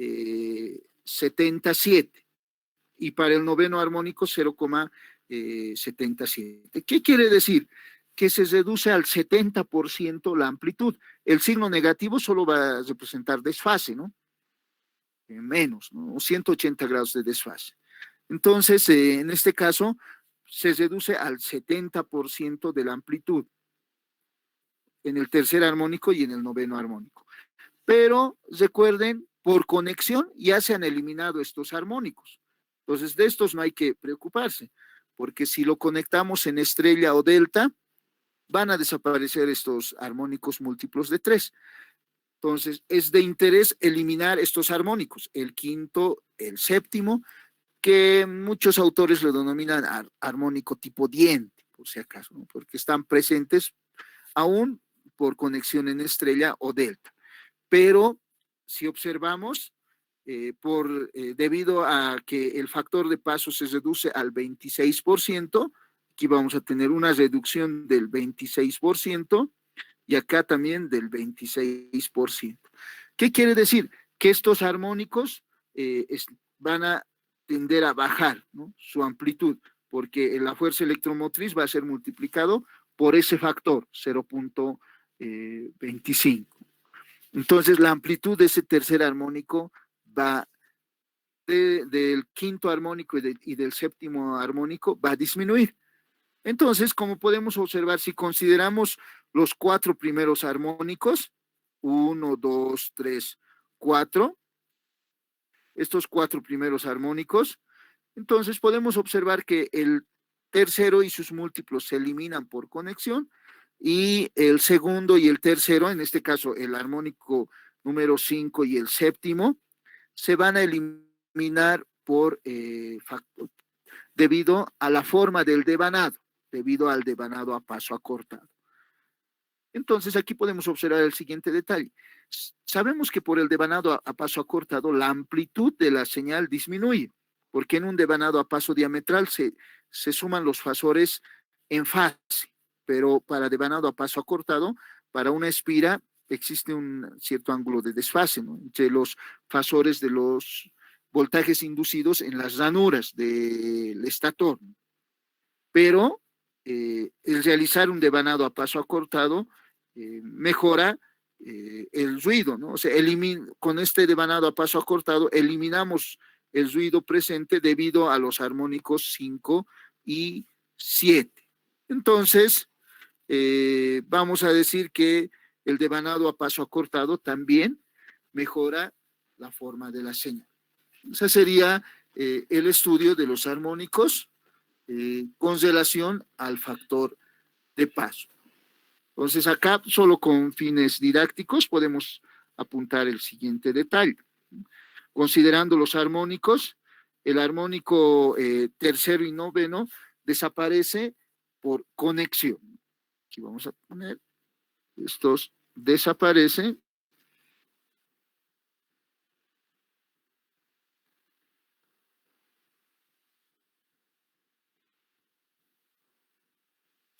0,77 y para el noveno armónico 0,77. ¿Qué quiere decir? Que se reduce al 70% la amplitud. El signo negativo solo va a representar desfase, ¿no? Menos, ¿no? 180 grados de desfase. Entonces, en este caso, se reduce al 70% de la amplitud en el tercer armónico y en el noveno armónico. Pero recuerden, por conexión ya se han eliminado estos armónicos. Entonces, de estos no hay que preocuparse, porque si lo conectamos en estrella o delta, van a desaparecer estos armónicos múltiplos de 3. Entonces, es de interés eliminar estos armónicos, el quinto, el séptimo, que muchos autores lo denominan armónico tipo diente, por si acaso, ¿no? Porque están presentes aún por conexión en estrella o delta. Pero si observamos, debido a que el factor de paso se reduce al 26%, aquí vamos a tener una reducción del 26% y acá también del 26%. ¿Qué quiere decir? Que estos armónicos van a tender a bajar, ¿no?, su amplitud, porque la fuerza electromotriz va a ser multiplicado por ese factor, 0,25. Entonces, la amplitud de ese tercer armónico va del quinto armónico y del séptimo armónico va a disminuir. Entonces, como podemos observar, si consideramos los 4 primeros armónicos, 1, 2, 3, 4, estos 4 primeros armónicos, entonces podemos observar que el tercero y sus múltiplos se eliminan por conexión y el segundo y el tercero, en este caso el armónico número 5 y el séptimo, se van a eliminar por debido a la forma del devanado, debido al devanado a paso acortado. Entonces aquí podemos observar el siguiente detalle. Sabemos que por el devanado a paso acortado la amplitud de la señal disminuye, porque en un devanado a paso diametral se suman los fasores en fase, pero para devanado a paso acortado, para una espira existe un cierto ángulo de desfase, ¿no?, entre los fasores de los voltajes inducidos en las ranuras del estator. Pero el realizar un devanado a paso acortado mejora el ruido, ¿no? O sea, con este devanado a paso acortado eliminamos el ruido presente debido a los armónicos 5 y 7. Entonces, vamos a decir que el devanado a paso acortado también mejora la forma de la señal. Ese sería el estudio de los armónicos con relación al factor de paso. Entonces, acá solo con fines didácticos podemos apuntar el siguiente detalle. Considerando los armónicos, el armónico tercero y noveno desaparece por conexión. Aquí vamos a poner, estos desaparecen.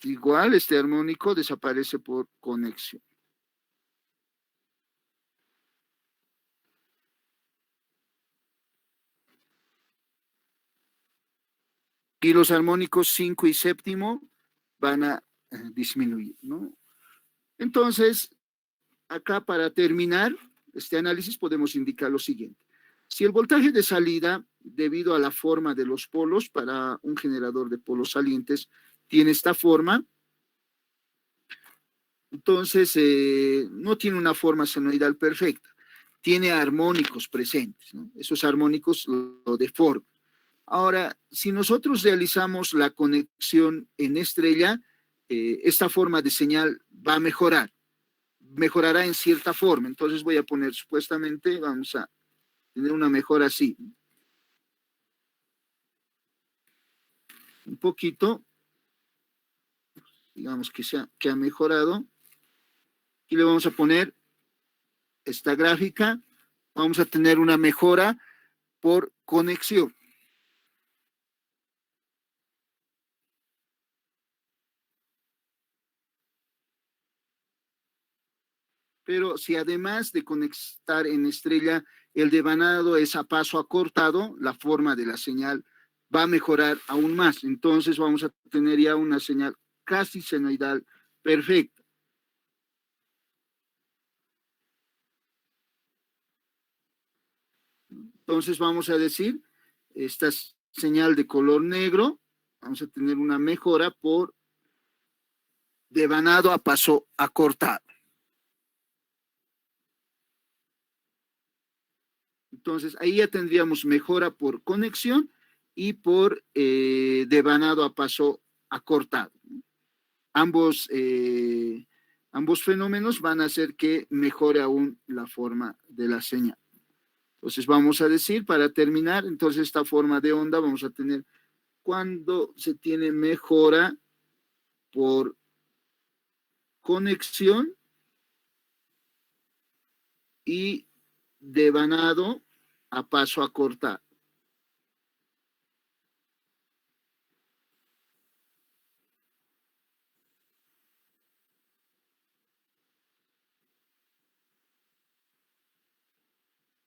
Igual, este armónico desaparece por conexión. Y los armónicos 5 y séptimo van a disminuir, ¿no? Entonces, acá para terminar este análisis podemos indicar lo siguiente. Si el voltaje de salida, debido a la forma de los polos para un generador de polos salientes, tiene esta forma, entonces no tiene una forma senoidal perfecta, tiene armónicos presentes, ¿no? Esos armónicos lo deforman. Ahora, si nosotros realizamos la conexión en estrella, esta forma de señal va a mejorará en cierta forma. Entonces voy a poner, supuestamente, vamos a tener una mejora así. Un poquito, digamos que ha mejorado. Y le vamos a poner esta gráfica. Vamos a tener una mejora por conexión. Pero si además de conectar en estrella el devanado es a paso acortado, la forma de la señal va a mejorar aún más. Entonces vamos a tener ya una señal casi senoidal perfecta. Entonces vamos a decir, esta señal de color negro, vamos a tener una mejora por devanado a paso acortado. Entonces ahí ya tendríamos mejora por conexión y por devanado a paso acortado. Ambos fenómenos van a hacer que mejore aún la forma de la señal. Entonces vamos a decir, para terminar, entonces esta forma de onda vamos a tener cuando se tiene mejora por conexión y devanado a paso acortado.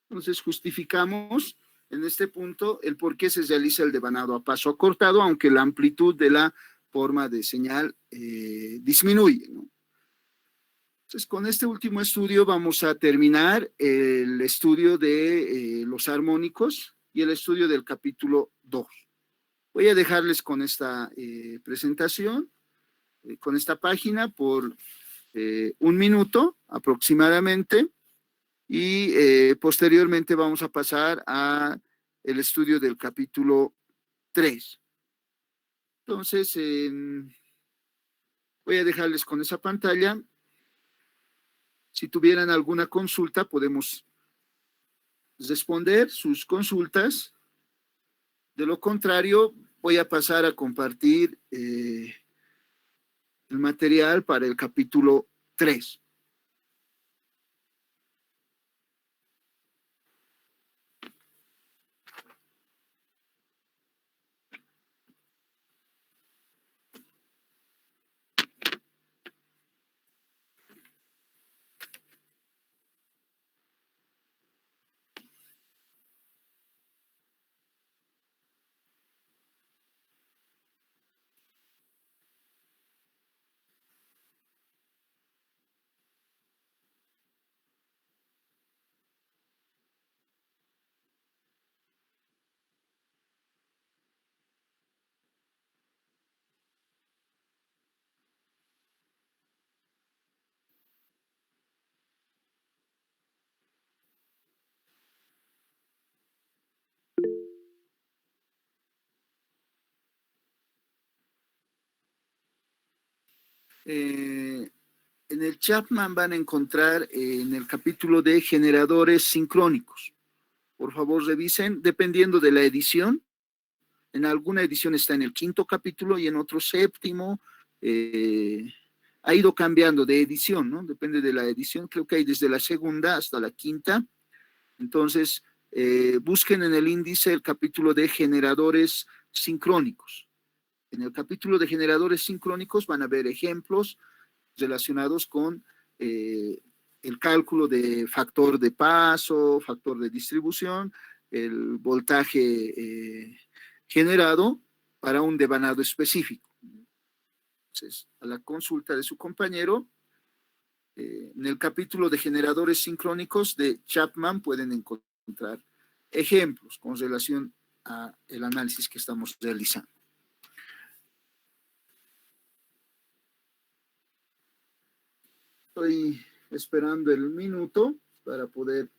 Entonces justificamos en este punto el por qué se realiza el devanado a paso acortado, aunque la amplitud de la forma de señal disminuye, ¿no? Entonces, con este último estudio vamos a terminar el estudio de los armónicos y el estudio del capítulo 2. Voy a dejarles con esta presentación, con esta página por 1 minuto aproximadamente y posteriormente vamos a pasar a el estudio del capítulo 3. Entonces, voy a dejarles con esa pantalla. Si tuvieran alguna consulta, podemos responder sus consultas. De lo contrario, voy a pasar a compartir el material para el capítulo 3. En el Chapman van a encontrar en el capítulo de generadores sincrónicos. Por favor, revisen, dependiendo de la edición. En alguna edición está en el 5º capítulo y en otro 7º. Ha ido cambiando de edición, ¿no? Depende de la edición. Creo que hay desde la 2ª hasta la 5ª. Entonces, busquen en el índice el capítulo de generadores sincrónicos. En el capítulo de generadores sincrónicos van a ver ejemplos relacionados con el cálculo de factor de paso, factor de distribución, el voltaje generado para un devanado específico. Entonces, a la consulta de su compañero, en el capítulo de generadores sincrónicos de Chapman pueden encontrar ejemplos con relación a el análisis que estamos realizando. Estoy esperando el minuto para poder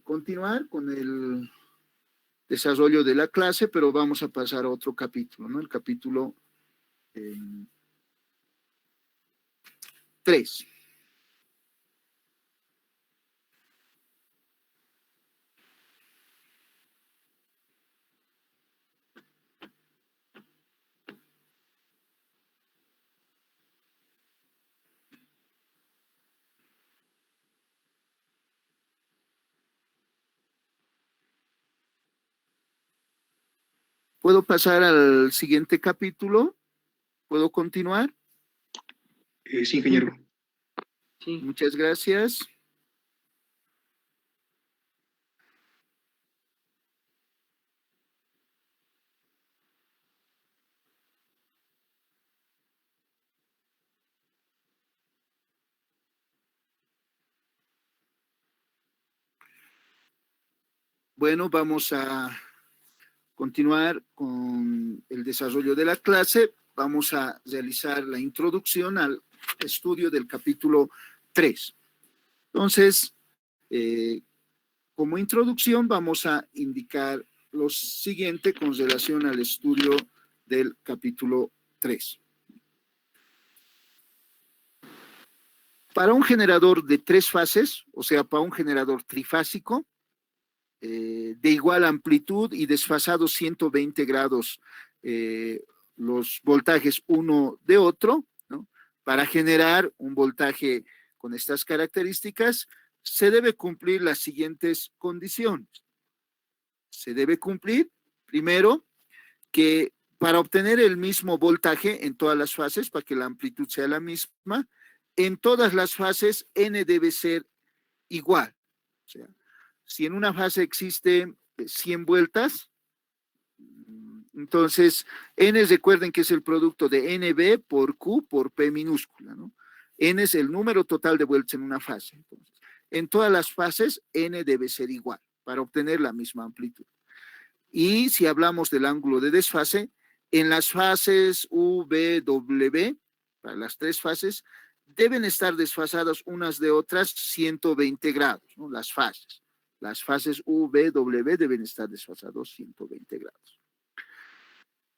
continuar con el desarrollo de la clase, pero vamos a pasar a otro capítulo, ¿no? El capítulo 3. ¿Puedo pasar al siguiente capítulo? ¿Puedo continuar? Sí, ingeniero. Sí. Muchas gracias. Bueno, vamos a continuar con el desarrollo de la clase. Vamos a realizar la introducción al estudio del capítulo 3. Entonces, como introducción vamos a indicar lo siguiente con relación al estudio del capítulo 3. Para un generador de 3 fases, o sea, para un generador trifásico, de igual amplitud y desfasado 120 grados los voltajes uno de otro, ¿no? Para generar un voltaje con estas características, se debe cumplir las siguientes condiciones. Se debe cumplir, primero, que para obtener el mismo voltaje en todas las fases, para que la amplitud sea la misma, en todas las fases N debe ser igual. O sea, si en una fase existe 100 vueltas, entonces N, recuerden que es el producto de NB por Q por P minúscula, ¿no? N es el número total de vueltas en una fase. Entonces, en todas las fases N debe ser igual para obtener la misma amplitud. Y si hablamos del ángulo de desfase, en las fases U, V, W, para las 3 fases, deben estar desfasadas unas de otras 120 grados, ¿no? Las fases. Las fases U, V, W deben estar desfasados 120 grados.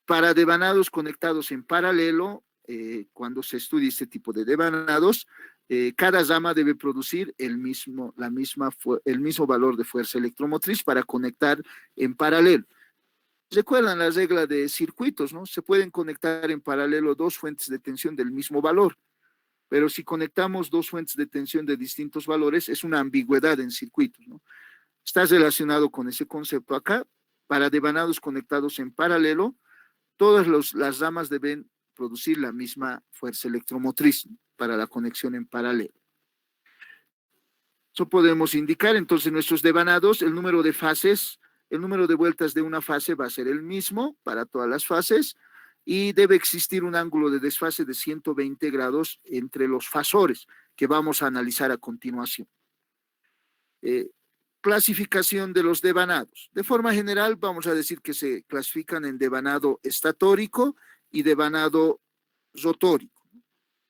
Para devanados conectados en paralelo, cuando se estudia este tipo de devanados, cada rama debe producir el mismo valor de fuerza electromotriz para conectar en paralelo. ¿Recuerdan la regla de circuitos, no? Se pueden conectar en paralelo 2 fuentes de tensión del mismo valor, pero si conectamos 2 fuentes de tensión de distintos valores, es una ambigüedad en circuitos, ¿no? Está relacionado con ese concepto acá. Para devanados conectados en paralelo, todas las ramas deben producir la misma fuerza electromotriz para la conexión en paralelo. Eso podemos indicar entonces nuestros devanados, el número de fases, el número de vueltas de una fase va a ser el mismo para todas las fases y debe existir un ángulo de desfase de 120 grados entre los fasores que vamos a analizar a continuación. Clasificación de los devanados. De forma general vamos a decir que se clasifican en devanado estatórico y devanado rotórico.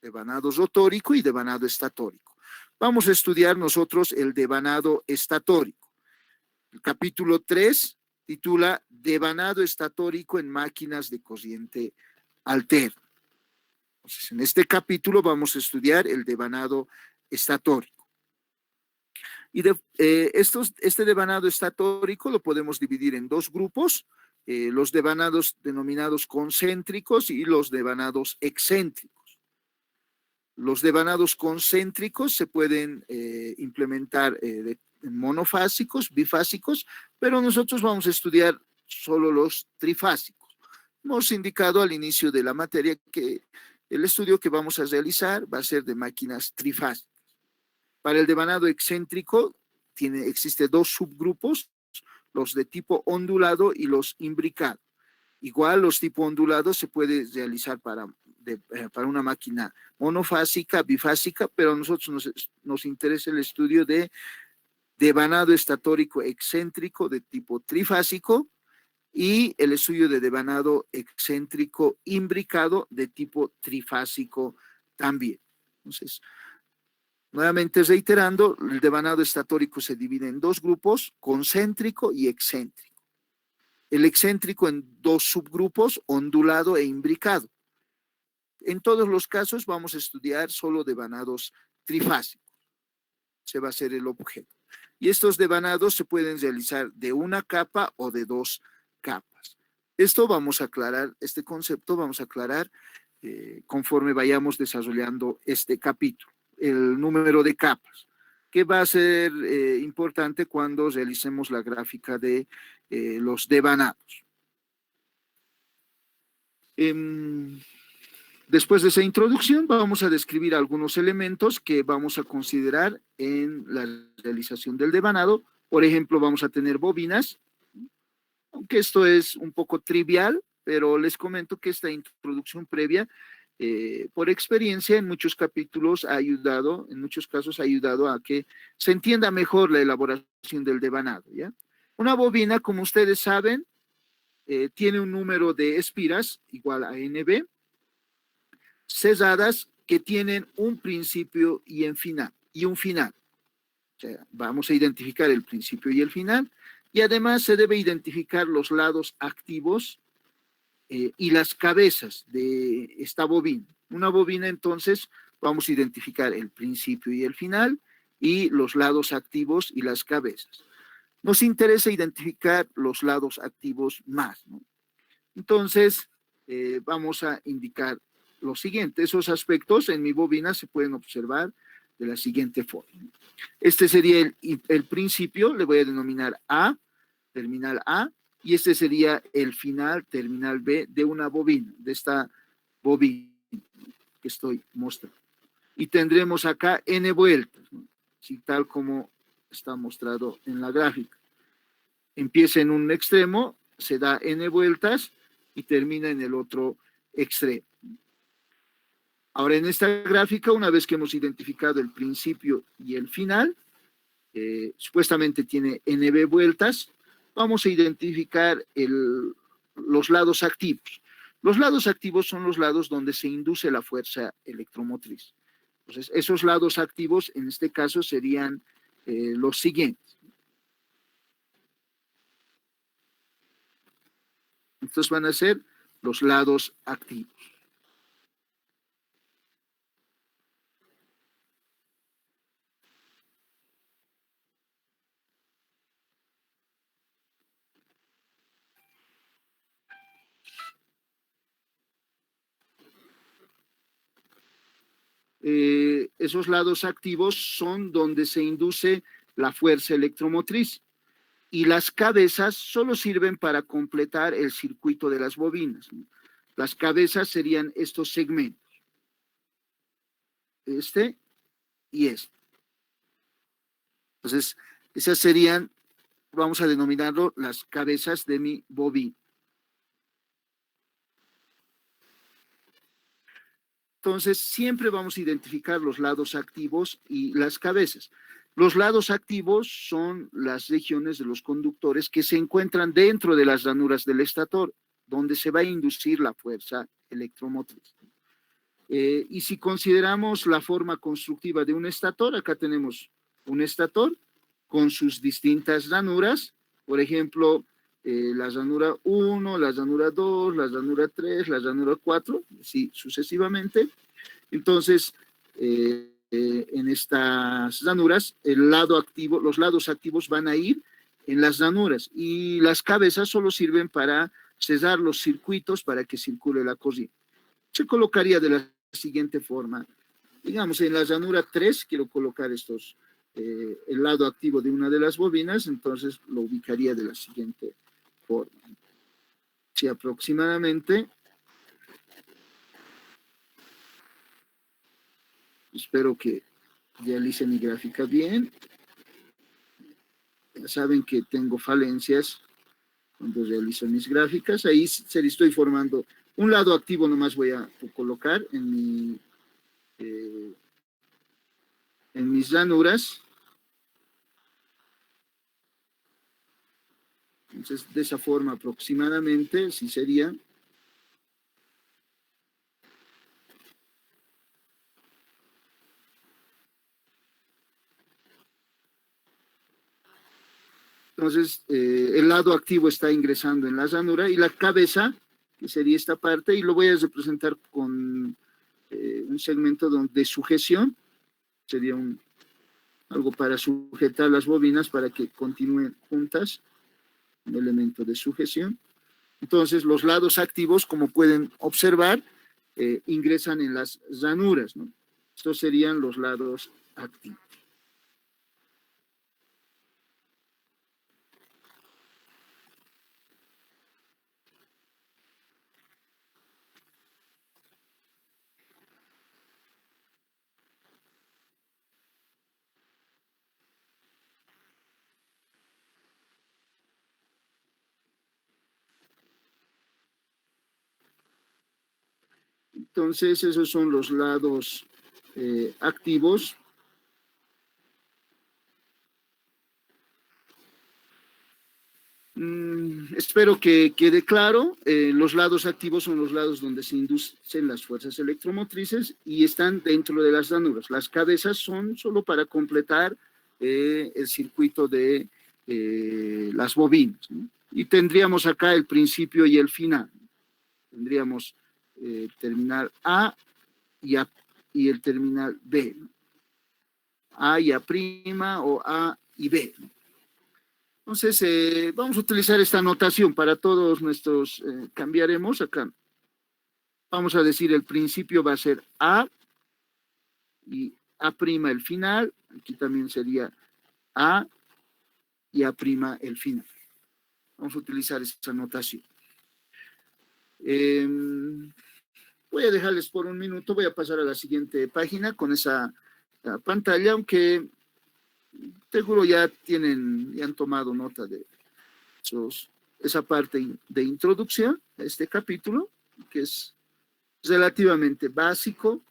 Devanado rotórico y devanado estatórico. Vamos a estudiar nosotros el devanado estatórico. El capítulo 3 titula Devanado estatórico en máquinas de corriente alterna. Entonces, en este capítulo vamos a estudiar el devanado estatórico. Y este devanado estatórico lo podemos dividir en 2 grupos, los devanados denominados concéntricos y los devanados excéntricos. Los devanados concéntricos se pueden implementar monofásicos, bifásicos, pero nosotros vamos a estudiar solo los trifásicos. Hemos indicado al inicio de la materia que el estudio que vamos a realizar va a ser de máquinas trifásicas. Para el devanado excéntrico existe 2 subgrupos, los de tipo ondulado y los imbricado. Igual los tipo ondulados se puede realizar para una máquina monofásica, bifásica, pero a nosotros nos interesa el estudio de devanado estatórico excéntrico de tipo trifásico y el estudio de devanado excéntrico imbricado de tipo trifásico también. Entonces, nuevamente reiterando, el devanado estatórico se divide en 2 grupos, concéntrico y excéntrico. El excéntrico en 2 subgrupos, ondulado e imbricado. En todos los casos vamos a estudiar solo devanados trifásicos. Se va a hacer el objeto. Y estos devanados se pueden realizar de una capa o de 2 capas. Esto vamos a aclarar, este concepto vamos a aclarar conforme vayamos desarrollando este capítulo. El número de capas, que va a ser importante cuando realicemos la gráfica de los devanados. Después de esa introducción, vamos a describir algunos elementos que vamos a considerar en la realización del devanado. Por ejemplo, vamos a tener bobinas, aunque esto es un poco trivial, pero les comento que esta introducción previa, por experiencia, en muchos capítulos ha ayudado, en muchos casos ha ayudado a que se entienda mejor la elaboración del devanado, ¿ya? Una bobina, como ustedes saben, tiene un número de espiras igual a NB, cesadas que tienen un principio y un final. O sea, vamos a identificar el principio y el final, y además se debe identificar los lados activos y las cabezas de esta bobina. Una bobina, entonces, vamos a identificar el principio y el final, y los lados activos y las cabezas. Nos interesa identificar los lados activos más, ¿no? Entonces, vamos a indicar lo siguiente. Esos aspectos en mi bobina se pueden observar de la siguiente forma. Este sería el principio, le voy a denominar A, terminal A, y este sería el final, terminal B, de una bobina, de esta bobina que estoy mostrando. Y tendremos acá N vueltas, ¿no? Así tal como está mostrado en la gráfica. Empieza en un extremo, se da N vueltas y termina en el otro extremo. Ahora, en esta gráfica, una vez que hemos identificado el principio y el final, supuestamente tiene NB vueltas, vamos a identificar los lados activos. Los lados activos son los lados donde se induce la fuerza electromotriz. Entonces, esos lados activos, en este caso, serían los siguientes. Estos van a ser los lados activos. Esos lados activos son donde se induce la fuerza electromotriz, y las cabezas solo sirven para completar el circuito de las bobinas. Las cabezas serían estos segmentos, este y este. Entonces, esas serían, vamos a denominarlo, las cabezas de mi bobina. Entonces, siempre vamos a identificar los lados activos y las cabezas. Los lados activos son las regiones de los conductores que se encuentran dentro de las ranuras del estator, donde se va a inducir la fuerza electromotriz. Y si consideramos la forma constructiva de un estator, acá tenemos un estator con sus distintas ranuras, por ejemplo, la ranura 1, la ranura 2, la ranura 3, la ranura 4, así sucesivamente. Entonces, en estas ranuras, el lado activo, los lados activos van a ir en las ranuras, y las cabezas solo sirven para cerrar los circuitos para que circule la corriente. Se colocaría de la siguiente forma. Digamos, en la ranura 3 quiero colocar el lado activo de una de las bobinas, entonces lo ubicaría de la siguiente forma. Si aproximadamente, espero que realice mi gráfica bien. Ya saben que tengo falencias cuando realizo mis gráficas. Ahí se le estoy formando un lado activo, nomás voy a colocar en mis ranuras. Entonces, de esa forma aproximadamente, sí sería. Entonces, el lado activo está ingresando en la ranura, y la cabeza, que sería esta parte, y lo voy a representar con un segmento de sujeción, sería algo para sujetar las bobinas para que continúen juntas, un elemento de sujeción. Entonces, los lados activos, como pueden observar, ingresan en las ranuras, ¿no? Estos serían los lados activos. Entonces, esos son los lados activos. Espero que quede claro. Los lados activos son los lados donde se inducen las fuerzas electromotrices y están dentro de las ranuras. Las cabezas son solo para completar el circuito de las bobinas, ¿no? Y tendríamos acá el principio y el final. Tendríamos terminal A y el terminal B, ¿no? A y A' o A y B, ¿no? Entonces, vamos a utilizar esta notación para todos nuestros, cambiaremos acá. Vamos a decir el principio va a ser A y A' el final. Aquí también sería A y A' el final. Vamos a utilizar esta notación. Voy a dejarles por un minuto, voy a pasar a la siguiente página con esa pantalla, aunque seguro ya han tomado nota de esa parte de introducción a este capítulo, que es relativamente básico.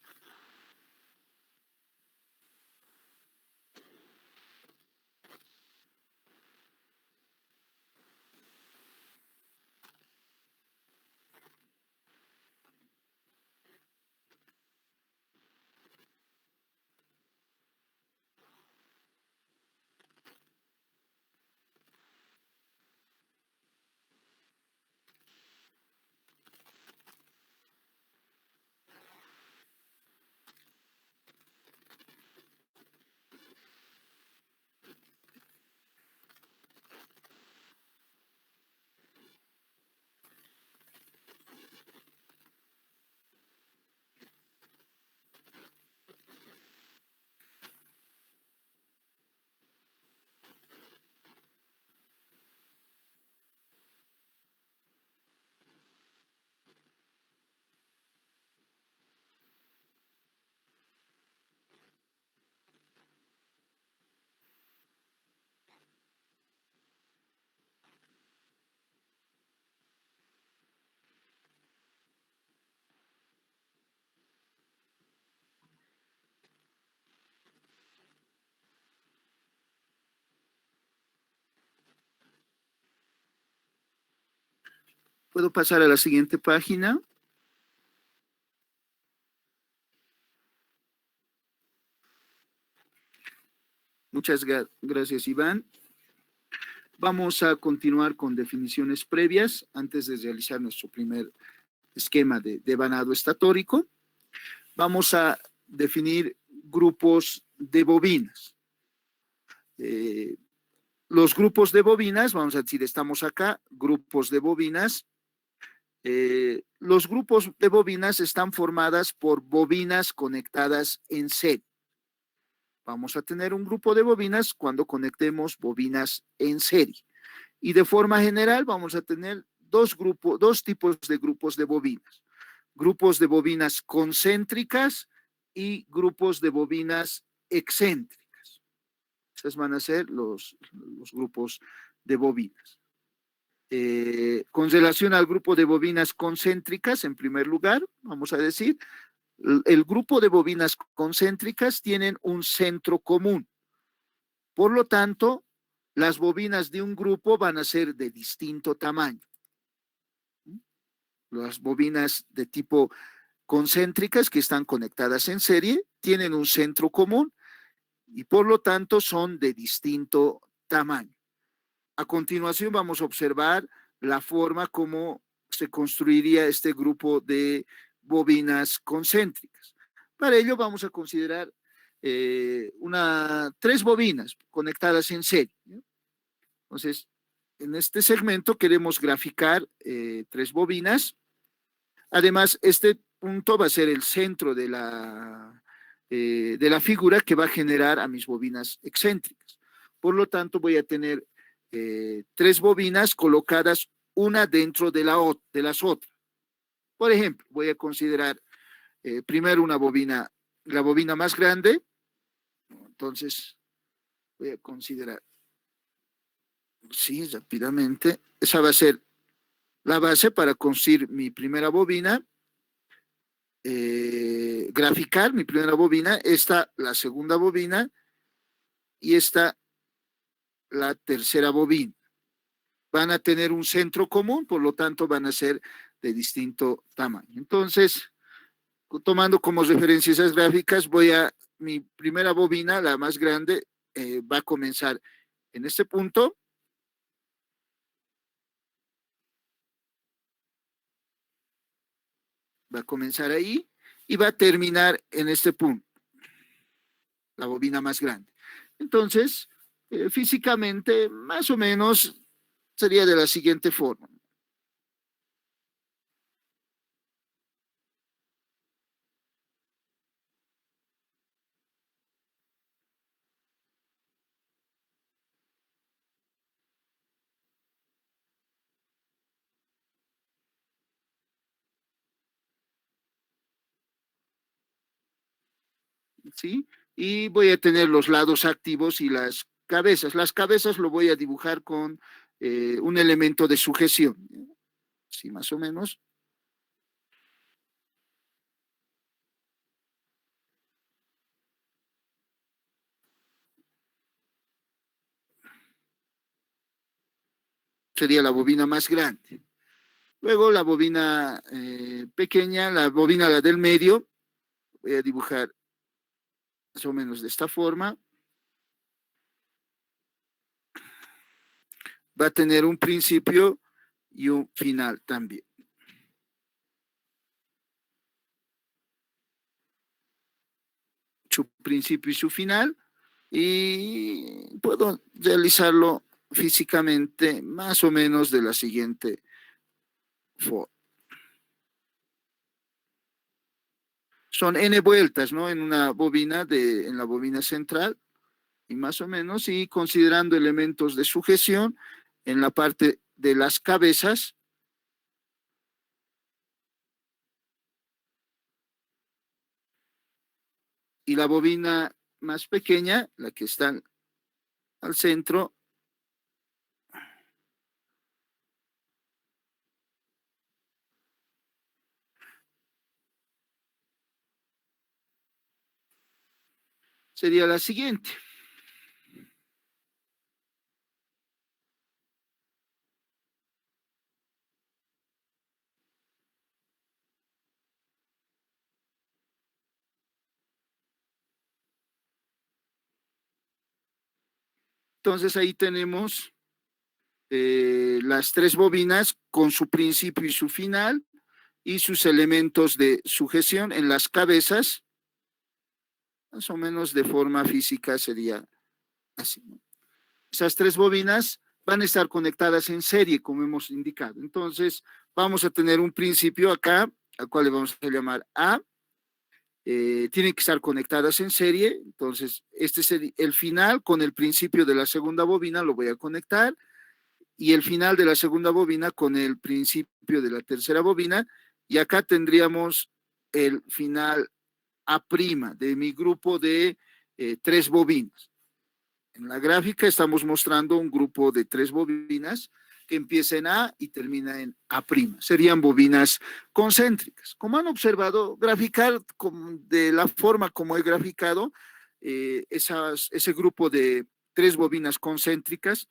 Puedo pasar a la siguiente página. Muchas gracias, Iván. Vamos a continuar con definiciones previas antes de realizar nuestro primer esquema de devanado estatórico. Vamos a definir grupos de bobinas. Los grupos de bobinas, vamos a decir, estamos acá, grupos de bobinas. Los grupos de bobinas están formadas por bobinas conectadas en serie. Vamos a tener un grupo de bobinas cuando conectemos bobinas en serie. Y de forma general vamos a tener dos tipos de grupos de bobinas. Grupos de bobinas concéntricas y grupos de bobinas excéntricas. Esos van a ser los grupos de bobinas. Con relación al grupo de bobinas concéntricas, en primer lugar, vamos a decir, el grupo de bobinas concéntricas tienen un centro común. Por lo tanto, las bobinas de un grupo van a ser de distinto tamaño. Las bobinas de tipo concéntricas que están conectadas en serie tienen un centro común y por lo tanto son de distinto tamaño. A continuación vamos a observar la forma como se construiría este grupo de bobinas concéntricas. Para ello vamos a considerar 3 bobinas conectadas en serie. Entonces, en este segmento queremos graficar 3 bobinas. Además, este punto va a ser el centro de la figura que va a generar a mis bobinas excéntricas. Por lo tanto, voy a tener 3 bobinas colocadas una dentro de las otras. Por ejemplo, voy a considerar primero la bobina más grande. Entonces, voy a considerar, sí, rápidamente, esa va a ser la base para construir mi primera bobina, graficar mi primera bobina, esta la segunda bobina y esta la tercera bobina. van a tener un centro común, por lo tanto van a ser de distinto tamaño. Entonces, tomando como referencia esas gráficas, mi primera bobina, la más grande, va a comenzar en este punto. Va a comenzar ahí y va a terminar en este punto, la bobina más grande. Entonces, físicamente, más o menos, sería de la siguiente forma. ¿Sí? Y voy a tener los lados activos y las cabezas. Las cabezas lo voy a dibujar con un elemento de sujeción. Sí, más o menos. Sería la bobina más grande. Luego la bobina pequeña, la bobina la del medio, voy a dibujar más o menos de esta forma. Va a tener un principio y un final también. Su principio y su final. Y puedo realizarlo físicamente más o menos de la siguiente forma. Son n vueltas, ¿no? En una bobina en la bobina central y más o menos, y considerando elementos de sujeción en la parte de las cabezas. Y la bobina más pequeña, la que está al centro, sería la siguiente. Entonces ahí tenemos las tres bobinas con su principio y su final y sus elementos de sujeción en las cabezas, más o menos de forma física sería así, ¿no? Esas tres bobinas van a estar conectadas en serie, como hemos indicado. Entonces, vamos a tener un principio acá, al cual le vamos a llamar A. Tienen que estar conectadas en serie. Entonces, este es el final con el principio de la segunda bobina, lo voy a conectar. Y el final de la segunda bobina con el principio de la tercera bobina. Y acá tendríamos el final A' de mi grupo de tres bobinas. En la gráfica estamos mostrando un grupo de tres bobinas que empieza en A y termina en A'. Serían bobinas concéntricas. Como han observado, graficar de la forma como he graficado ese grupo de tres bobinas concéntricas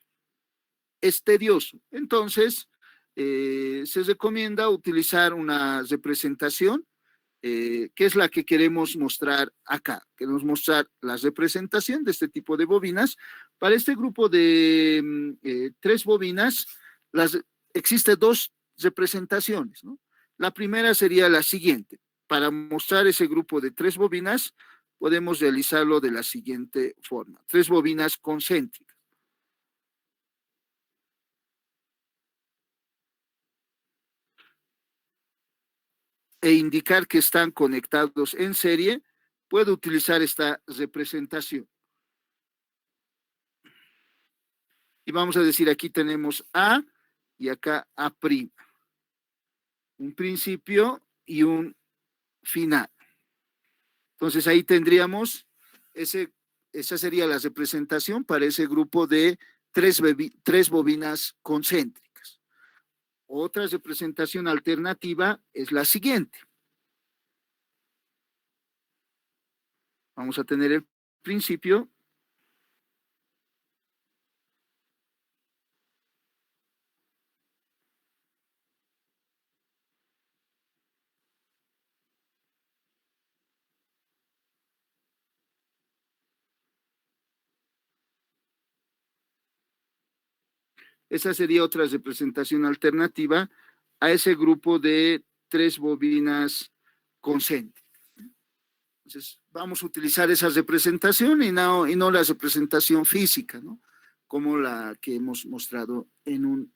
es tedioso. Entonces, se recomienda utilizar una representación que es la que queremos mostrar acá. Queremos mostrar la representación de este tipo de bobinas. Para este grupo de tres bobinas, existen dos representaciones, ¿no? La primera sería la siguiente. Para mostrar ese grupo de tres bobinas, podemos realizarlo de la siguiente forma. Tres bobinas concéntricas. E indicar que están conectados en serie, puedo utilizar esta representación. Y vamos a decir, aquí tenemos A y acá A'. Un principio y un final. Entonces ahí tendríamos, esa sería la representación para ese grupo de tres bobinas concéntricas. Otra representación alternativa es la siguiente. Vamos a tener el principio Esa sería otra representación alternativa a ese grupo de 3 bobinas concéntricas. Entonces, vamos a utilizar esa representación y no la representación física, ¿no? Como la que hemos mostrado en un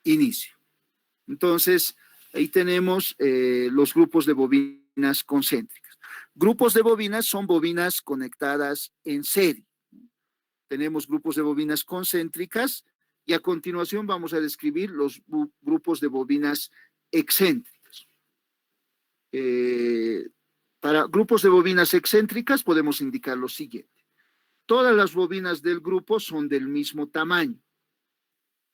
inicio. Entonces, ahí tenemos los grupos de bobinas concéntricas. Grupos de bobinas son bobinas conectadas en serie. Tenemos grupos de bobinas concéntricas y a continuación vamos a describir los grupos de bobinas excéntricas. Para grupos de bobinas excéntricas podemos indicar lo siguiente. Todas las bobinas del grupo son del mismo tamaño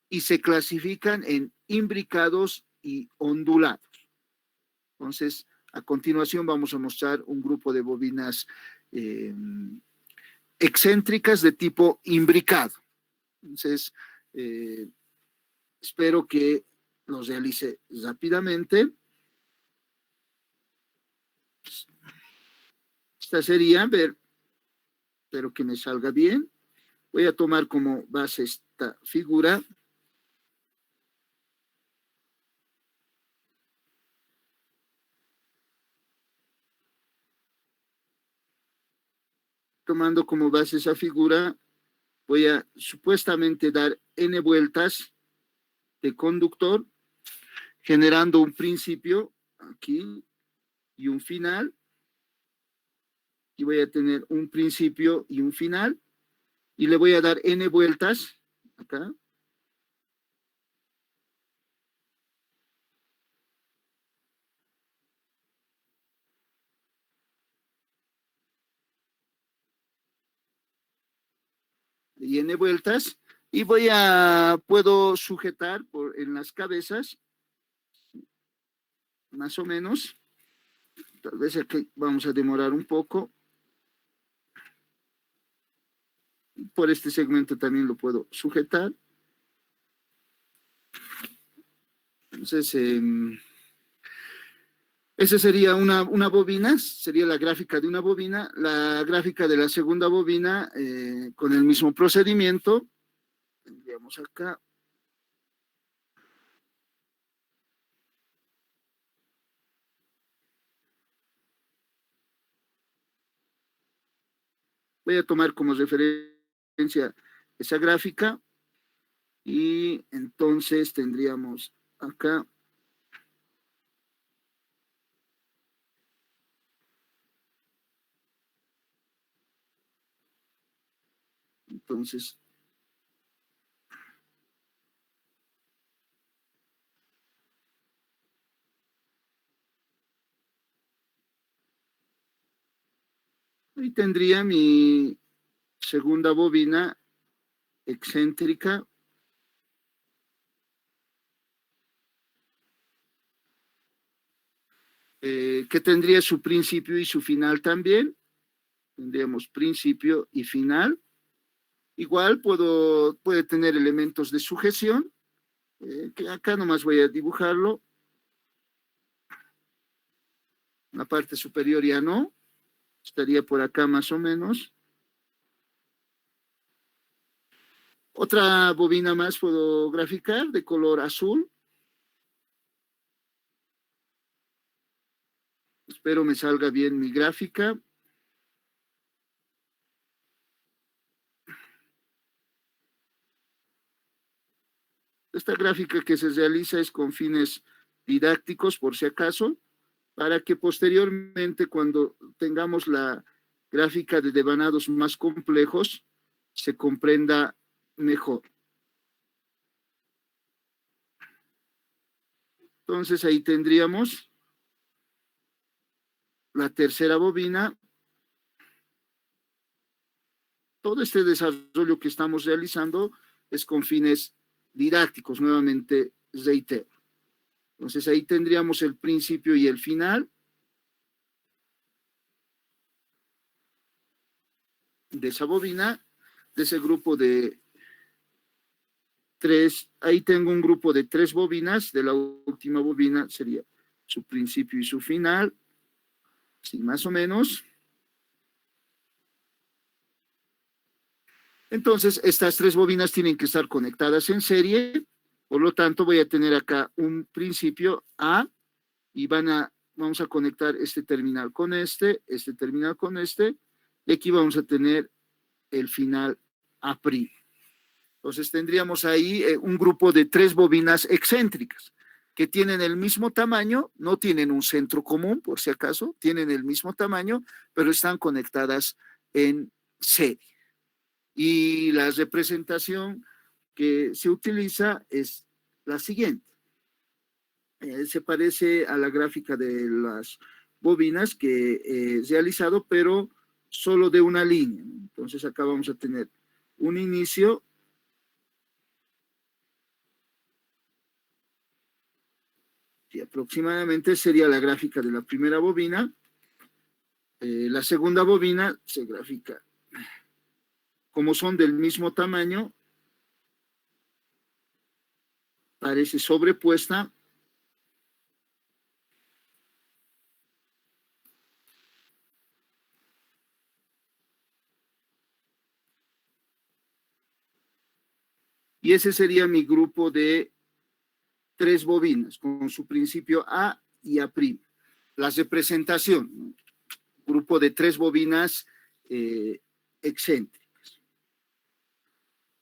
y se clasifican en imbricados y ondulados. Entonces, a continuación vamos a mostrar un grupo de bobinas excéntricas de tipo imbricado. Entonces, espero que los realice rápidamente. Esta sería, espero que me salga bien. Voy a tomar como base esta figura. Tomando como base esa figura, voy a supuestamente dar n vueltas de conductor, generando un principio aquí y un final. Y voy a tener un principio y un final. Y le voy a dar n vueltas acá. Y n vueltas. Y puedo sujetar en las cabezas, más o menos. Tal vez aquí vamos a demorar un poco. Por este segmento también lo puedo sujetar. Entonces, esa sería una bobina, sería la gráfica de una bobina. La gráfica de la segunda bobina, con el mismo procedimiento. Tendríamos acá. Voy a tomar como referencia esa gráfica y entonces tendríamos acá entonces ahí tendría mi segunda bobina excéntrica que tendría su principio y su final también. Tendríamos principio y final. Igual puede tener elementos de sujeción, que acá nomás voy a dibujarlo. La parte superior ya no, estaría por acá más o menos. Otra bobina más puedo graficar de color azul. Espero me salga bien mi gráfica. Esta gráfica que se realiza es con fines didácticos, por si acaso, para que posteriormente, cuando tengamos la gráfica de devanados más complejos, se comprenda mejor. Entonces ahí tendríamos la tercera bobina. Todo este desarrollo que estamos realizando es con fines didácticos, nuevamente reitero. Entonces ahí tendríamos el principio y el final de esa bobina, de ese grupo de 3. Ahí tengo un grupo de 3 bobinas. De la última bobina sería su principio y su final, sí, más o menos. Entonces, estas tres bobinas tienen que estar conectadas en serie, por lo tanto voy a tener acá un principio A y vamos a conectar este terminal con este terminal con este, y aquí vamos a tener el final A'. Entonces tendríamos ahí un grupo de tres bobinas excéntricas que tienen el mismo tamaño, no tienen un centro común, por si acaso, tienen el mismo tamaño, pero están conectadas en serie. Y la representación que se utiliza es la siguiente. Se parece a la gráfica de las bobinas que he realizado, pero solo de una línea. Entonces acá vamos a tener un inicio y aproximadamente sería la gráfica de la primera bobina. La segunda bobina se grafica como son del mismo tamaño, parece sobrepuesta. Y ese sería mi grupo de tres bobinas, con su principio A y A'. La representación, grupo de tres bobinas excéntricas.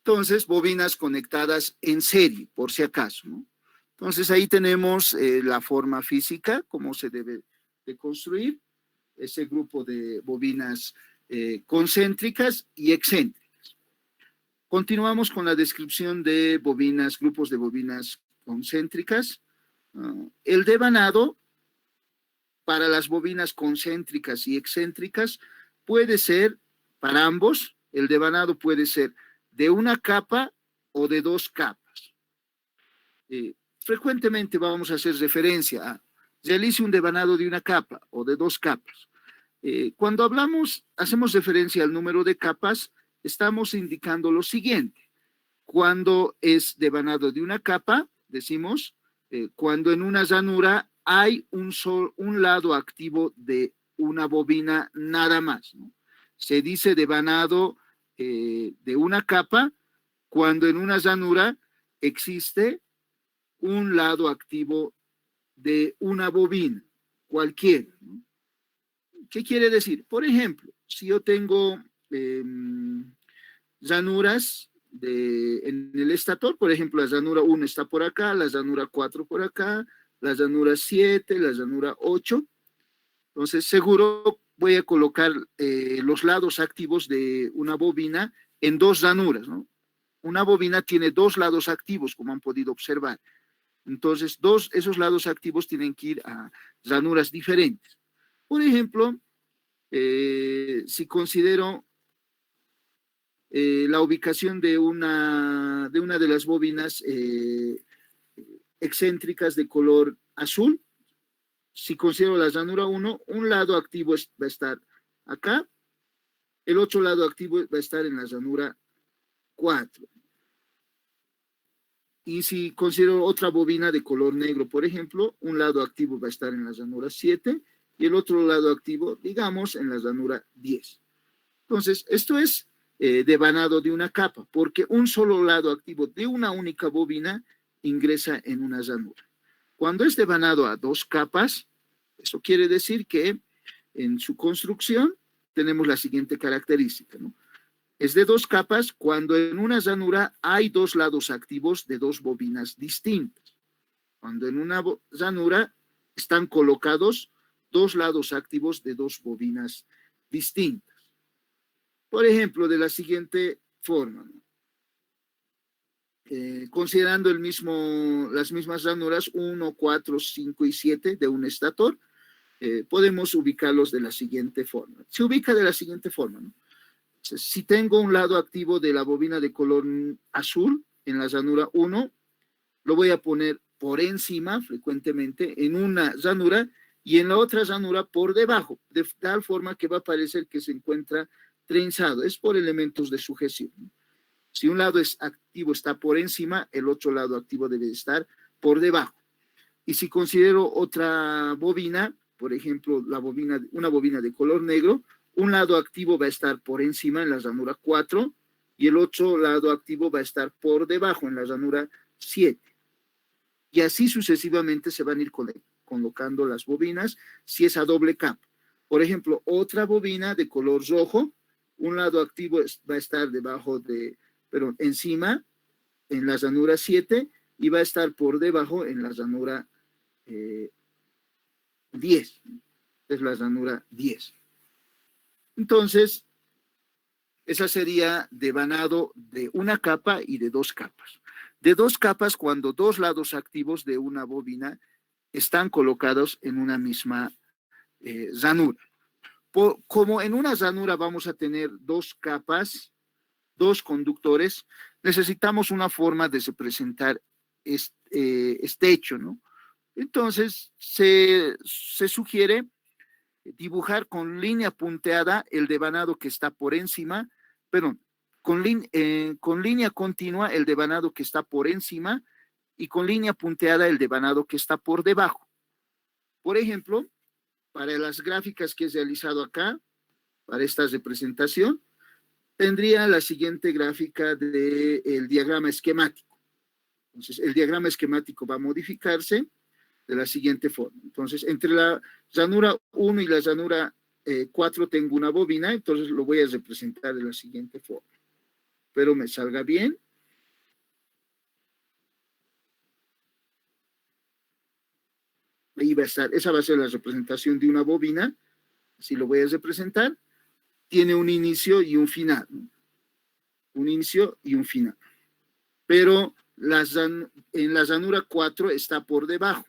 Entonces, bobinas conectadas en serie, por si acaso, ¿no? Entonces, ahí tenemos la forma física, cómo se debe de construir ese grupo de bobinas concéntricas y excéntricas. Continuamos con la descripción de bobinas, grupos de bobinas concéntricas. El devanado para las bobinas concéntricas y excéntricas puede ser, para ambos, el devanado puede ser de una capa o de dos capas. Frecuentemente vamos a hacer referencia a realice un devanado de una capa o de dos capas. Cuando hacemos referencia al número de capas, estamos indicando lo siguiente. Cuando es devanado de una capa, decimos, cuando en una ranura hay un lado activo de una bobina nada más, ¿no? Se dice devanado de una capa cuando en una ranura existe un lado activo de una bobina, cualquiera, ¿no? ¿Qué quiere decir? Por ejemplo, si yo tengo ranuras en el estator, por ejemplo, la ranura 1 está por acá, la ranura 4 por acá, la ranura 7, la ranura 8. Entonces, seguro voy a colocar los lados activos de una bobina en dos ranuras, ¿no? Una bobina tiene dos lados activos, como han podido observar. Entonces, esos lados activos tienen que ir a ranuras diferentes. Por ejemplo, si considero la ubicación de una de las bobinas excéntricas de color azul, si considero la ranura 1, un lado activo va a estar acá, el otro lado activo va a estar en la ranura 4. Y si considero otra bobina de color negro, por ejemplo, un lado activo va a estar en la ranura 7 y el otro lado activo, digamos, en la ranura 10. Entonces, esto es devanado de una capa, porque un solo lado activo de una única bobina ingresa en una ranura. Cuando es devanado a dos capas, eso quiere decir que en su construcción tenemos la siguiente característica, ¿no? Es de dos capas cuando en una ranura hay dos lados activos de dos bobinas distintas. Cuando en una ranura están colocados dos lados activos de dos bobinas distintas. Por ejemplo, de la siguiente forma, ¿no? Considerando las mismas ranuras 1, 4, 5 y 7 de un estator, podemos ubicarlos de la siguiente forma. Se ubica de la siguiente forma, ¿no? Si tengo un lado activo de la bobina de color azul en la ranura 1, lo voy a poner por encima frecuentemente en una ranura y en la otra ranura por debajo, de tal forma que va a parecer que se encuentra trenzado. Es por elementos de sujeción. Si un lado activo está por encima, el otro lado activo debe estar por debajo. Y si considero otra bobina, por ejemplo, una bobina de color negro, un lado activo va a estar por encima en la ranura 4 y el otro lado activo va a estar por debajo en la ranura 7. Y así sucesivamente se van a ir colocando las bobinas si es a doble capa. Por ejemplo, otra bobina de color rojo, un lado activo va a estar debajo de, perdón, encima en la ranura 7 y va a estar por debajo en la ranura 10. Es la ranura 10. Entonces, esa sería devanado de una capa y de dos capas. De dos capas cuando dos lados activos de una bobina están colocados en una misma ranura. Como en una ranura vamos a tener dos capas, dos conductores, necesitamos una forma de representar este hecho, ¿no? Entonces, se sugiere dibujar con línea punteada el devanado que está por encima, perdón, con línea continua el devanado que está por encima y con línea punteada el devanado que está por debajo. Por ejemplo, para las gráficas que he realizado acá, para esta representación, tendría la siguiente gráfica del diagrama esquemático. Entonces, el diagrama esquemático va a modificarse de la siguiente forma. Entonces, entre la ranura 1 y la ranura 4 tengo una bobina, entonces lo voy a representar de la siguiente forma. Espero me salga bien. Ahí va a estar, esa va a ser la representación de una bobina, así lo voy a representar. Tiene un inicio y un final, ¿no? Un inicio y un final. Pero en la ranura 4 está por debajo.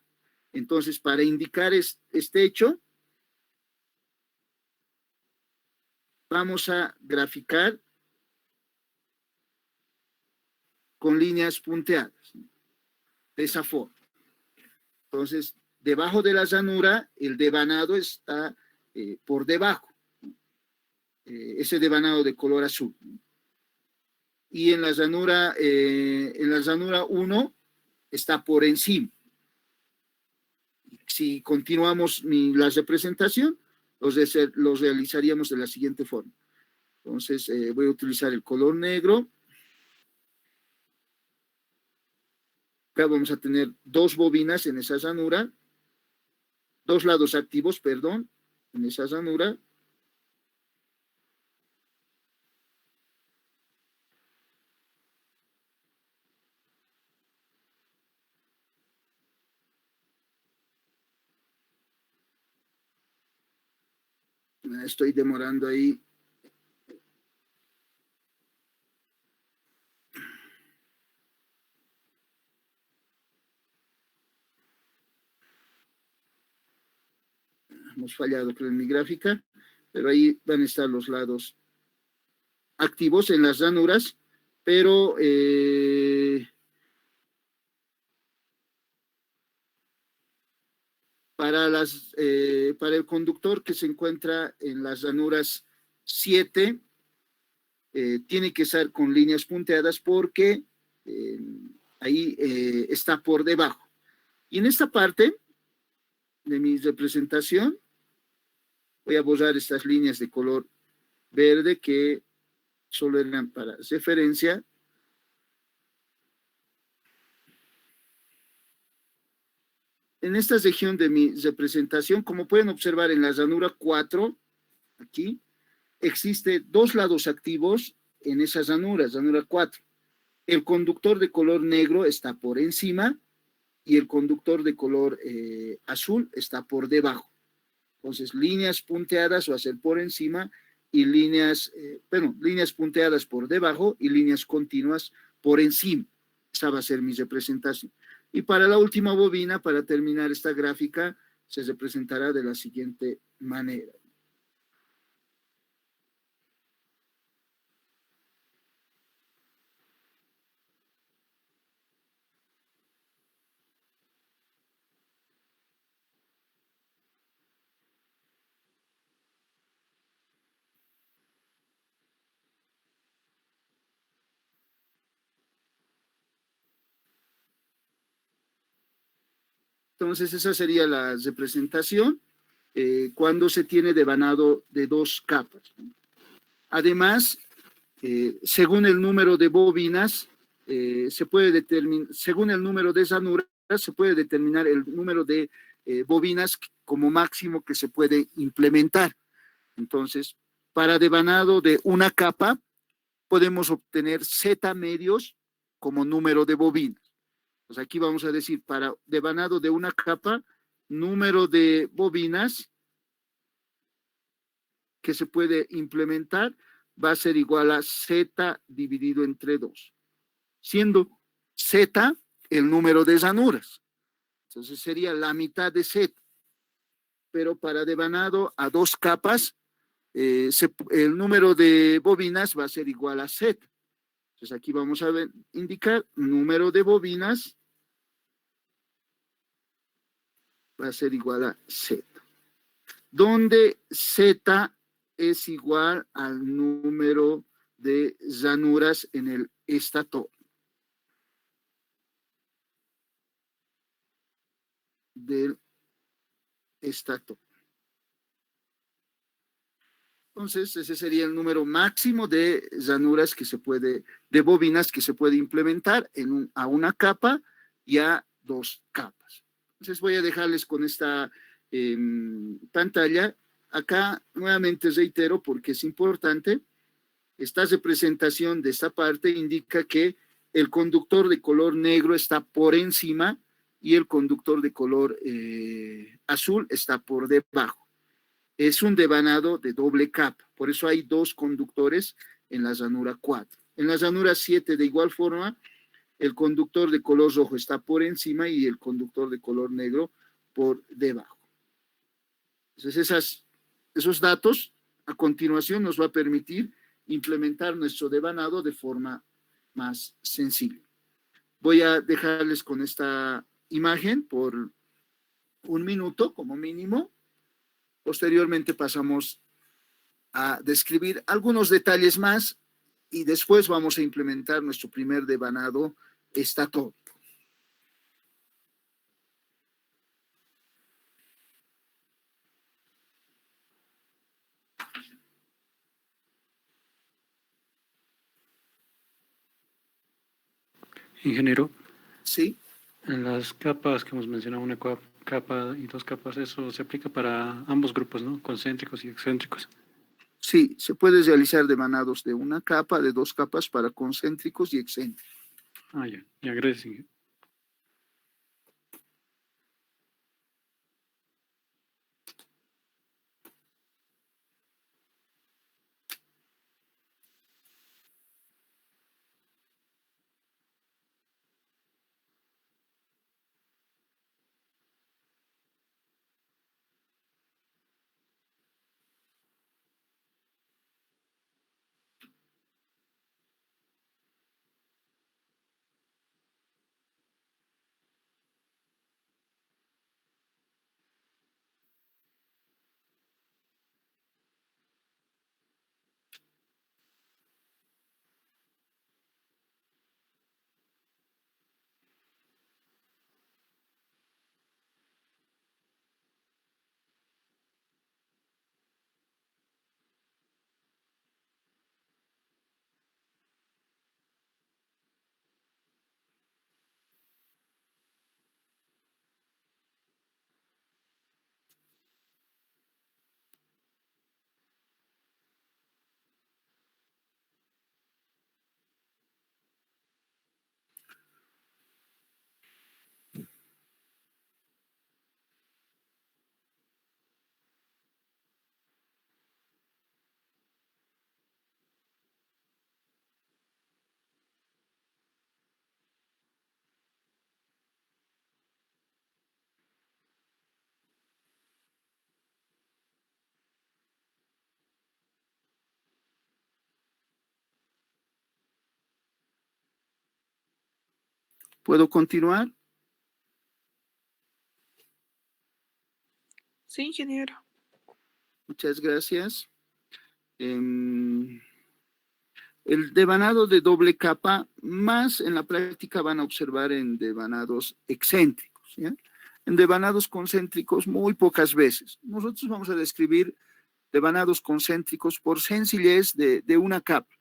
Entonces, para indicar este hecho, vamos a graficar con líneas punteadas, ¿no? De esa forma. Entonces, debajo de la ranura, el devanado está por debajo, ese devanado de color azul. Y en la ranura 1 está por encima. Si continuamos la representación, los realizaríamos de la siguiente forma. Entonces, voy a utilizar el color negro. Acá vamos a tener dos bobinas en esa ranura, dos lados activos, perdón, en esa ranura. Estoy demorando ahí. Hemos fallado creo en mi gráfica, pero ahí van a estar los lados activos en las ranuras, pero para el conductor que se encuentra en las ranuras 7, tiene que estar con líneas punteadas porque ahí está por debajo. Y en esta parte de mi representación, voy a borrar estas líneas de color verde que solo eran para referencia. En esta región de mi representación, como pueden observar en la ranura 4, aquí, existe dos lados activos en esa ranura 4. El conductor de color negro está por encima y el conductor de color azul está por debajo. Entonces, líneas punteadas va a ser por encima y líneas punteadas por debajo y líneas continuas por encima. Esa va a ser mi representación. Y para la última bobina, para terminar esta gráfica, se representará de la siguiente manera. Entonces, esa sería la representación cuando se tiene devanado de dos capas. Además, según el número de bobinas, se puede determinar, según el número de llanuras, se puede determinar el número de bobinas como máximo que se puede implementar. Entonces, para devanado de una capa, podemos obtener Z medios como número de bobinas. Pues aquí vamos a decir, para devanado de una capa, número de bobinas que se puede implementar va a ser igual a Z dividido entre 2, siendo Z el número de llanuras. Entonces sería la mitad de Z. Pero para devanado a 2 capas, el número de bobinas va a ser igual a Z. Entonces aquí vamos a indicar número de bobinas va a ser igual a Z, donde Z es igual al número de llanuras en el estator del estator. Entonces, ese sería el número máximo de llanuras que se puede, de bobinas que se puede implementar a una capa y a 2 capas. Entonces, voy a dejarles con esta pantalla. Acá, nuevamente reitero, porque es importante, esta representación de esta parte indica que el conductor de color negro está por encima y el conductor de color azul está por debajo. Es un devanado de doble capa, por eso hay 2 conductores en la llanura 4. En la llanura 7, de igual forma, el conductor de color rojo está por encima y el conductor de color negro por debajo. Entonces, esos datos a continuación nos va a permitir implementar nuestro devanado de forma más sencilla. Voy a dejarles con esta imagen por 1 minuto como mínimo. Posteriormente pasamos a describir algunos detalles más y después vamos a implementar nuestro primer devanado estatórico. Ingeniero, ¿Sí? en las capas que hemos mencionado, una capa y 2 capas, eso se aplica para ambos grupos, ¿no? Concéntricos y excéntricos. Sí, se puede realizar devanados de una capa, de 2 capas para concéntricos y excéntricos. Ah, ya, gracias, ingeniero. ¿Puedo continuar? Sí, ingeniero. Muchas gracias. El devanado de doble capa, más en la práctica van a observar en devanados excéntricos, ¿ya? En devanados concéntricos muy pocas veces. Nosotros vamos a describir devanados concéntricos por sencillez de una capa.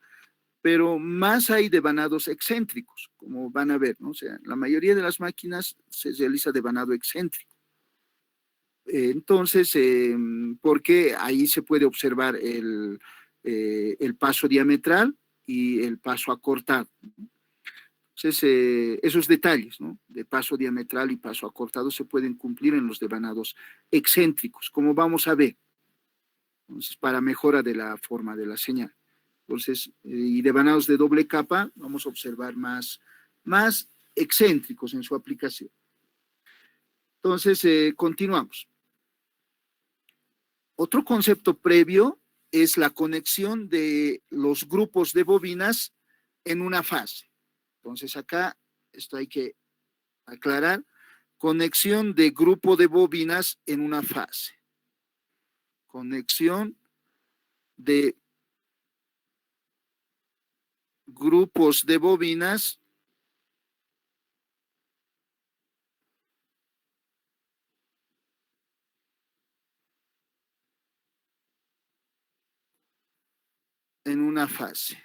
pero más hay devanados excéntricos, como van a ver, ¿no? O sea, la mayoría de las máquinas se realiza devanado excéntrico. Entonces, porque ahí se puede observar el paso diametral y el paso acortado. Entonces, esos detalles, ¿no? De paso diametral y paso acortado se pueden cumplir en los devanados excéntricos, como vamos a ver. Entonces, para mejora de la forma de la señal. Entonces, y devanados de doble capa, vamos a observar más excéntricos en su aplicación. Entonces, continuamos. Otro concepto previo es la conexión de los grupos de bobinas en una fase. Entonces, acá esto hay que aclarar. Conexión de grupo de bobinas en una fase. Conexión de grupos de bobinas en una fase.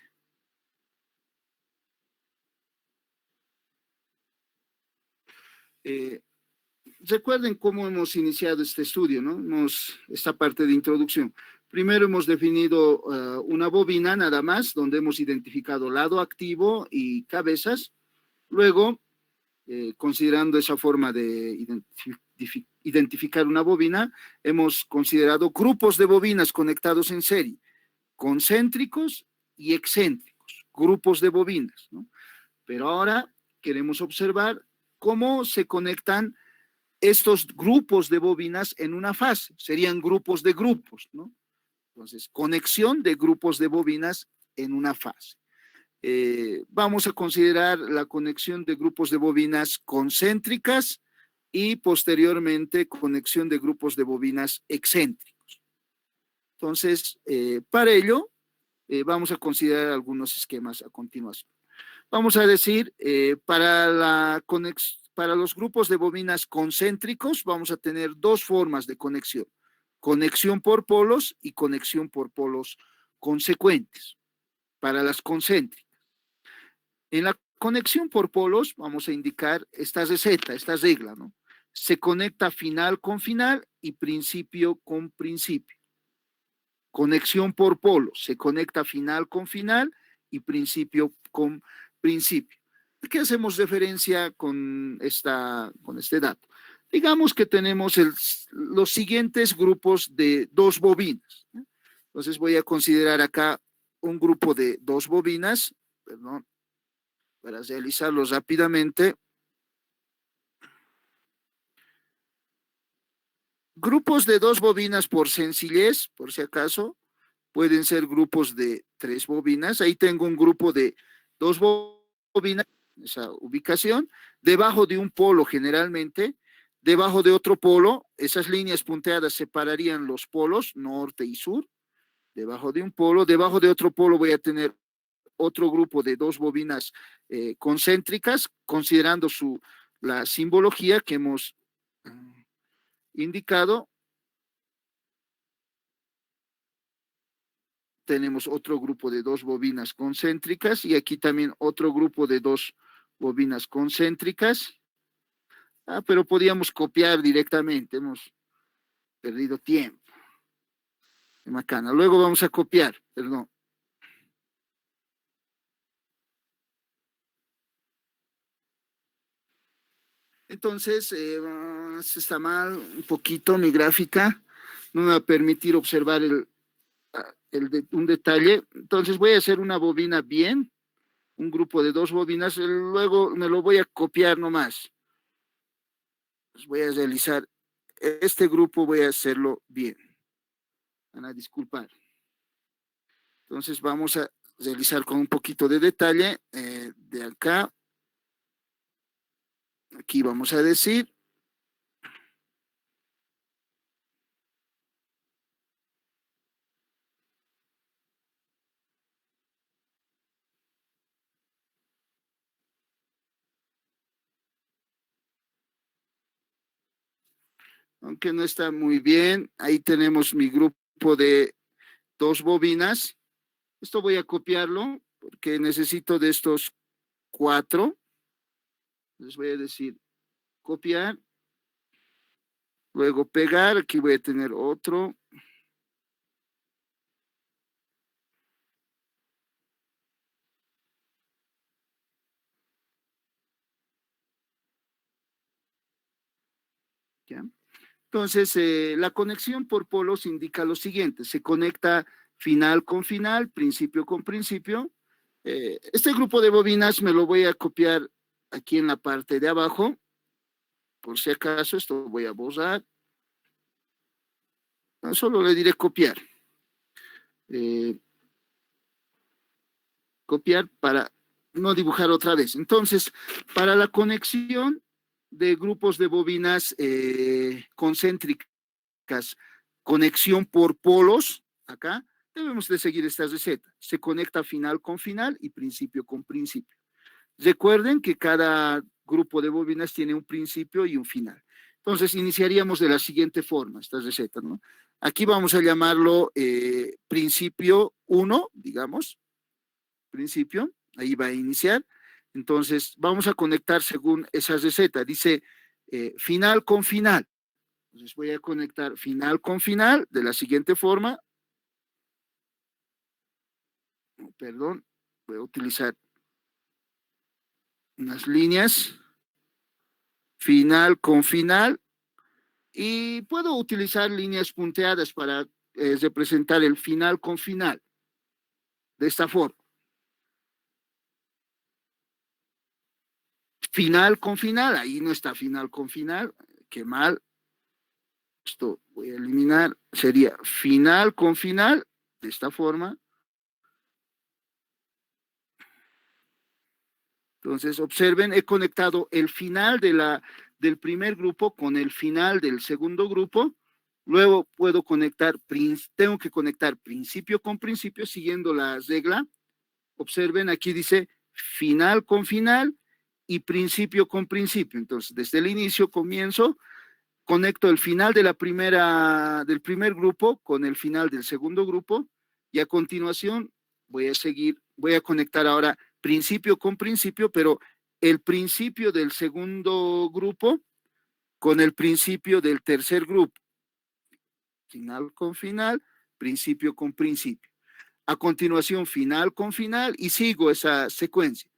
Recuerden cómo hemos iniciado este estudio, ¿no? Esta parte de introducción. Primero hemos definido una bobina nada más, donde hemos identificado lado activo y cabezas. Luego, considerando esa forma de identificar una bobina, hemos considerado grupos de bobinas conectados en serie, concéntricos y excéntricos, grupos de bobinas, ¿no? Pero ahora queremos observar cómo se conectan estos grupos de bobinas en una fase. Serían grupos de grupos, ¿no? Entonces, conexión de grupos de bobinas en una fase. Vamos a considerar la conexión de grupos de bobinas concéntricas y posteriormente conexión de grupos de bobinas excéntricos. Entonces, para ello, vamos a considerar algunos esquemas a continuación. Vamos a decir, para los grupos de bobinas concéntricos vamos a tener dos formas de conexión. Conexión por polos y conexión por polos consecuentes. Para las concéntricas. En la conexión por polos vamos a indicar esta receta, esta regla, ¿no? Se conecta final con final y principio con principio. Conexión por polos, se conecta final con final y principio con principio. ¿A qué hacemos referencia con este dato? Digamos que tenemos los siguientes grupos de dos bobinas. Entonces voy a considerar acá un grupo de dos bobinas, perdón, para realizarlos rápidamente. Grupos de dos bobinas por sencillez, por si acaso, pueden ser grupos de tres bobinas. Ahí tengo un grupo de dos bobinas, esa ubicación, debajo de un polo generalmente, debajo de otro polo, esas líneas punteadas separarían los polos, norte y sur, debajo de un polo, debajo de otro polo voy a tener otro grupo de dos bobinas concéntricas, considerando la simbología que hemos indicado. Tenemos otro grupo de dos bobinas concéntricas y aquí también otro grupo de dos bobinas concéntricas. Pero podíamos copiar directamente, hemos perdido tiempo. Macana. Luego vamos a copiar, perdón. Entonces, está mal un poquito mi gráfica, no me va a permitir observar un detalle. Entonces voy a hacer una bobina bien, un grupo de dos bobinas, luego me lo voy a copiar nomás. Pues voy a realizar este grupo, voy a hacerlo bien. Van a disculpar. Entonces vamos a realizar con un poquito de detalle de acá. Aquí vamos a decir. Aunque no está muy bien, ahí tenemos mi grupo de dos bobinas. Esto voy a copiarlo, porque necesito de estos 4. Les voy a decir copiar, luego pegar, aquí voy a tener otro. ¿Ya? Entonces, la conexión por polos indica lo siguiente: se conecta final con final, principio con principio. Este grupo de bobinas me lo voy a copiar aquí en la parte de abajo. Por si acaso, esto voy a borrar. Solo le diré copiar. Copiar para no dibujar otra vez. Entonces, para la conexión de grupos de bobinas concéntricas, conexión por polos, acá, debemos de seguir esta receta. Se conecta final con final y principio con principio. Recuerden que cada grupo de bobinas tiene un principio y un final. Entonces, iniciaríamos de la siguiente forma esta receta, ¿no? Aquí vamos a llamarlo principio 1, digamos, principio, ahí va a iniciar. Entonces, vamos a conectar según esa receta. Dice final con final. Entonces, voy a conectar final con final de la siguiente forma. Perdón, voy a utilizar unas líneas. Final con final. Y puedo utilizar líneas punteadas para representar el final con final. De esta forma. Final con final, ahí no está final con final, qué mal. Esto voy a eliminar, sería final con final, de esta forma. Entonces, observen, he conectado el final del primer grupo con el final del segundo grupo. Luego puedo conectar, tengo que conectar principio con principio siguiendo la regla. Observen, aquí dice final con final y principio con principio. Entonces, desde el inicio comienzo, conecto el final de del primer grupo con el final del segundo grupo y a continuación voy a conectar ahora principio con principio, pero el principio del segundo grupo con el principio del tercer grupo. Final con final, principio con principio. A continuación, final con final y sigo esa secuencia.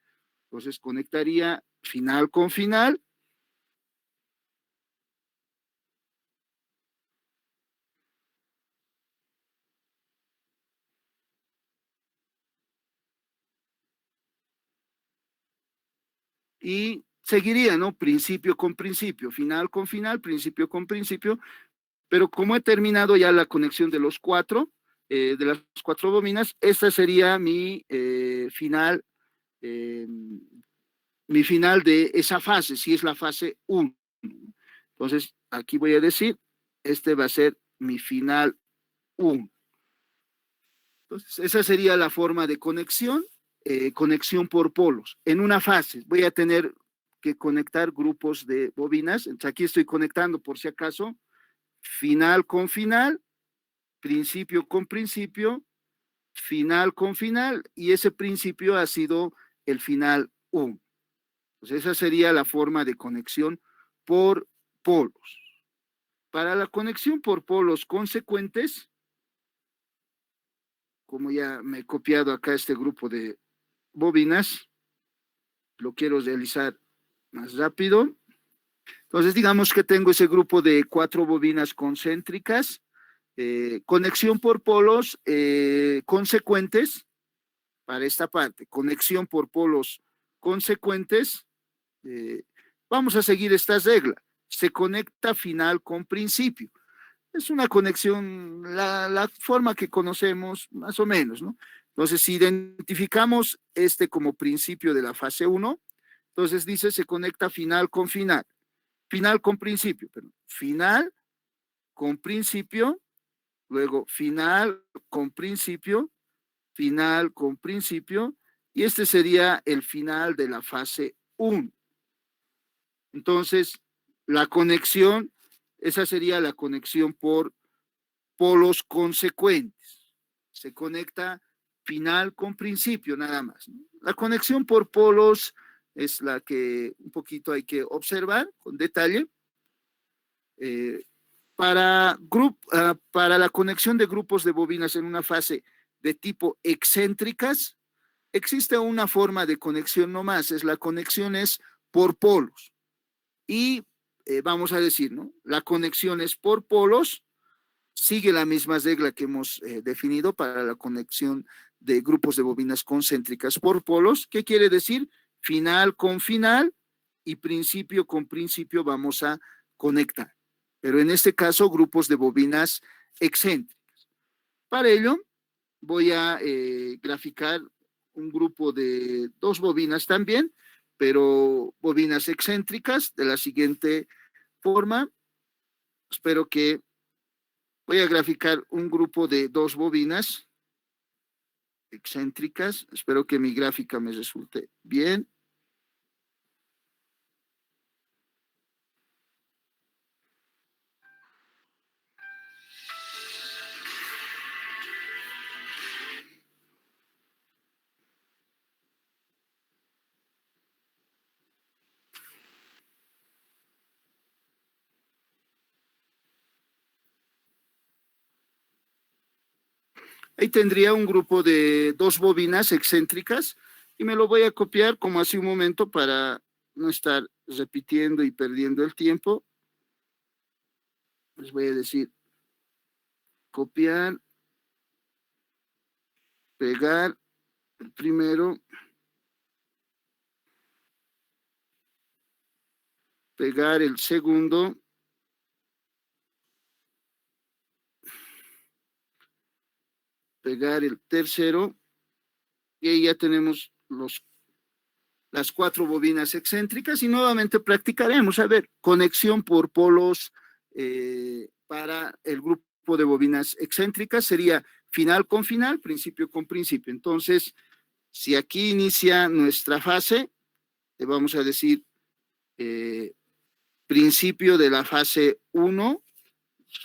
Entonces, conectaría final con final. Y seguiría, ¿no? Principio con principio, final con final, principio con principio, pero como he terminado ya la conexión de los 4, de las 4 bobinas, esta sería eh, mi final de esa fase, si es la fase 1. Entonces, aquí voy a decir, este va a ser mi final 1. Entonces, esa sería la forma de conexión, conexión por polos. En una fase voy a tener que conectar grupos de bobinas. Entonces, aquí estoy conectando por si acaso, final con final, principio con principio, final con final, y ese principio ha sido el final 1. Entonces, esa sería la forma de conexión por polos. Para la conexión por polos consecuentes, como ya me he copiado acá este grupo de bobinas, lo quiero realizar más rápido. Entonces, digamos que tengo ese grupo de 4 bobinas concéntricas, conexión por polos consecuentes para esta parte, conexión por polos consecuentes. Vamos a seguir esta regla. Se conecta final con principio. Es una conexión, la forma que conocemos más o menos, ¿no? Entonces, si identificamos este como principio de la fase 1, entonces dice se conecta final con final, final con principio, perdón, final con principio, luego final con principio, final con principio, y este sería el final de la fase 1. Entonces, la conexión, esa sería la conexión por polos consecuentes. Se conecta final con principio, nada más, ¿no? La conexión por polos es la que un poquito hay que observar con detalle. Para la conexión de grupos de bobinas en una fase de tipo excéntricas, existe una forma de conexión nomás, la conexión es por polos. Y vamos a decir, ¿no? La conexión es por polos, sigue la misma regla que hemos definido para la conexión de grupos de bobinas concéntricas por polos. ¿Qué quiere decir? Final con final y principio con principio vamos a conectar. Pero en este caso, grupos de bobinas excéntricas. Para ello, voy a graficar un grupo de 2 bobinas también, pero bobinas excéntricas de la siguiente forma. Espero que voy a graficar un grupo de 2 bobinas excéntricas. Espero que mi gráfica me resulte bien. Ahí tendría un grupo de 2 bobinas excéntricas y me lo voy a copiar como hace un momento para no estar repitiendo y perdiendo el tiempo. Les voy a decir copiar, pegar el primero, pegar el segundo, pegar el tercero, y ahí ya tenemos las 4 bobinas excéntricas y nuevamente practicaremos, a ver, conexión por polos para el grupo de bobinas excéntricas sería final con final, principio con principio. Entonces, si aquí inicia nuestra fase, le vamos a decir principio de la fase 1,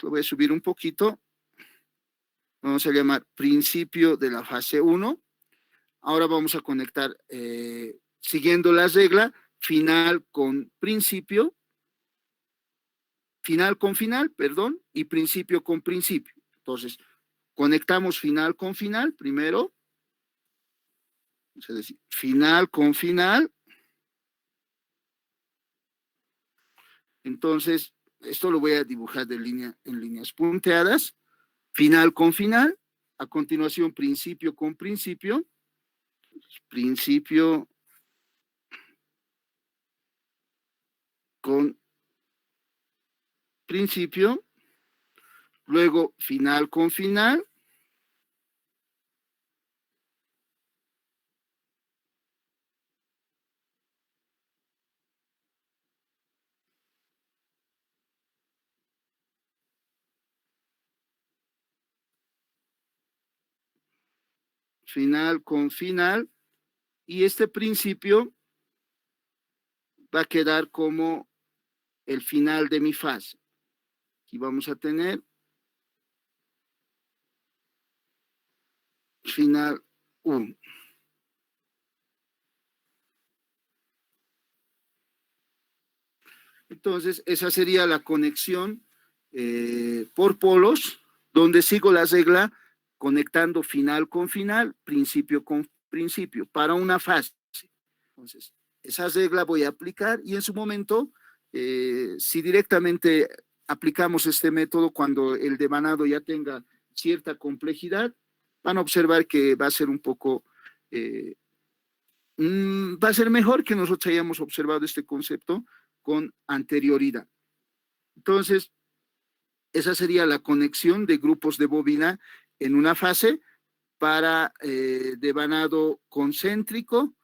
lo voy a subir un poquito, vamos a llamar principio de la fase 1. Ahora vamos a conectar, siguiendo la regla, final con principio, final con final, perdón, y principio con principio. Entonces, conectamos final con final primero, es decir, final con final. Entonces, esto lo voy a dibujar en líneas punteadas, final con final, a continuación principio con principio, principio con principio, luego final con final, final con final, y este principio va a quedar como el final de mi fase. Aquí vamos a tener final 1. Entonces, esa sería la conexión por polos, donde sigo la regla conectando final con final, principio con principio, para una fase. Entonces, esa regla voy a aplicar y en su momento, si directamente aplicamos este método cuando el devanado ya tenga cierta complejidad, van a observar que va a ser un poco, va a ser mejor que nosotros hayamos observado este concepto con anterioridad. Entonces, esa sería la conexión de grupos de bobina en una fase para devanado concéntrico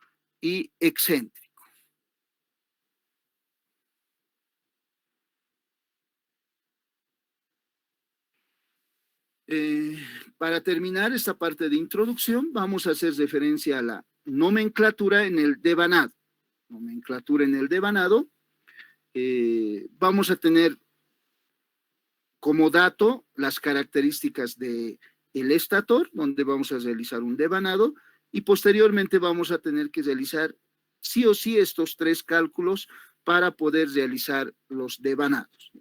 y excéntrico. Para terminar esta parte de introducción, vamos a hacer referencia a la nomenclatura en el devanado. Nomenclatura en el devanado. Vamos a tener como dato las características de el estator, donde vamos a realizar un devanado, y posteriormente vamos a tener que realizar sí o sí estos 3 cálculos para poder realizar los devanados.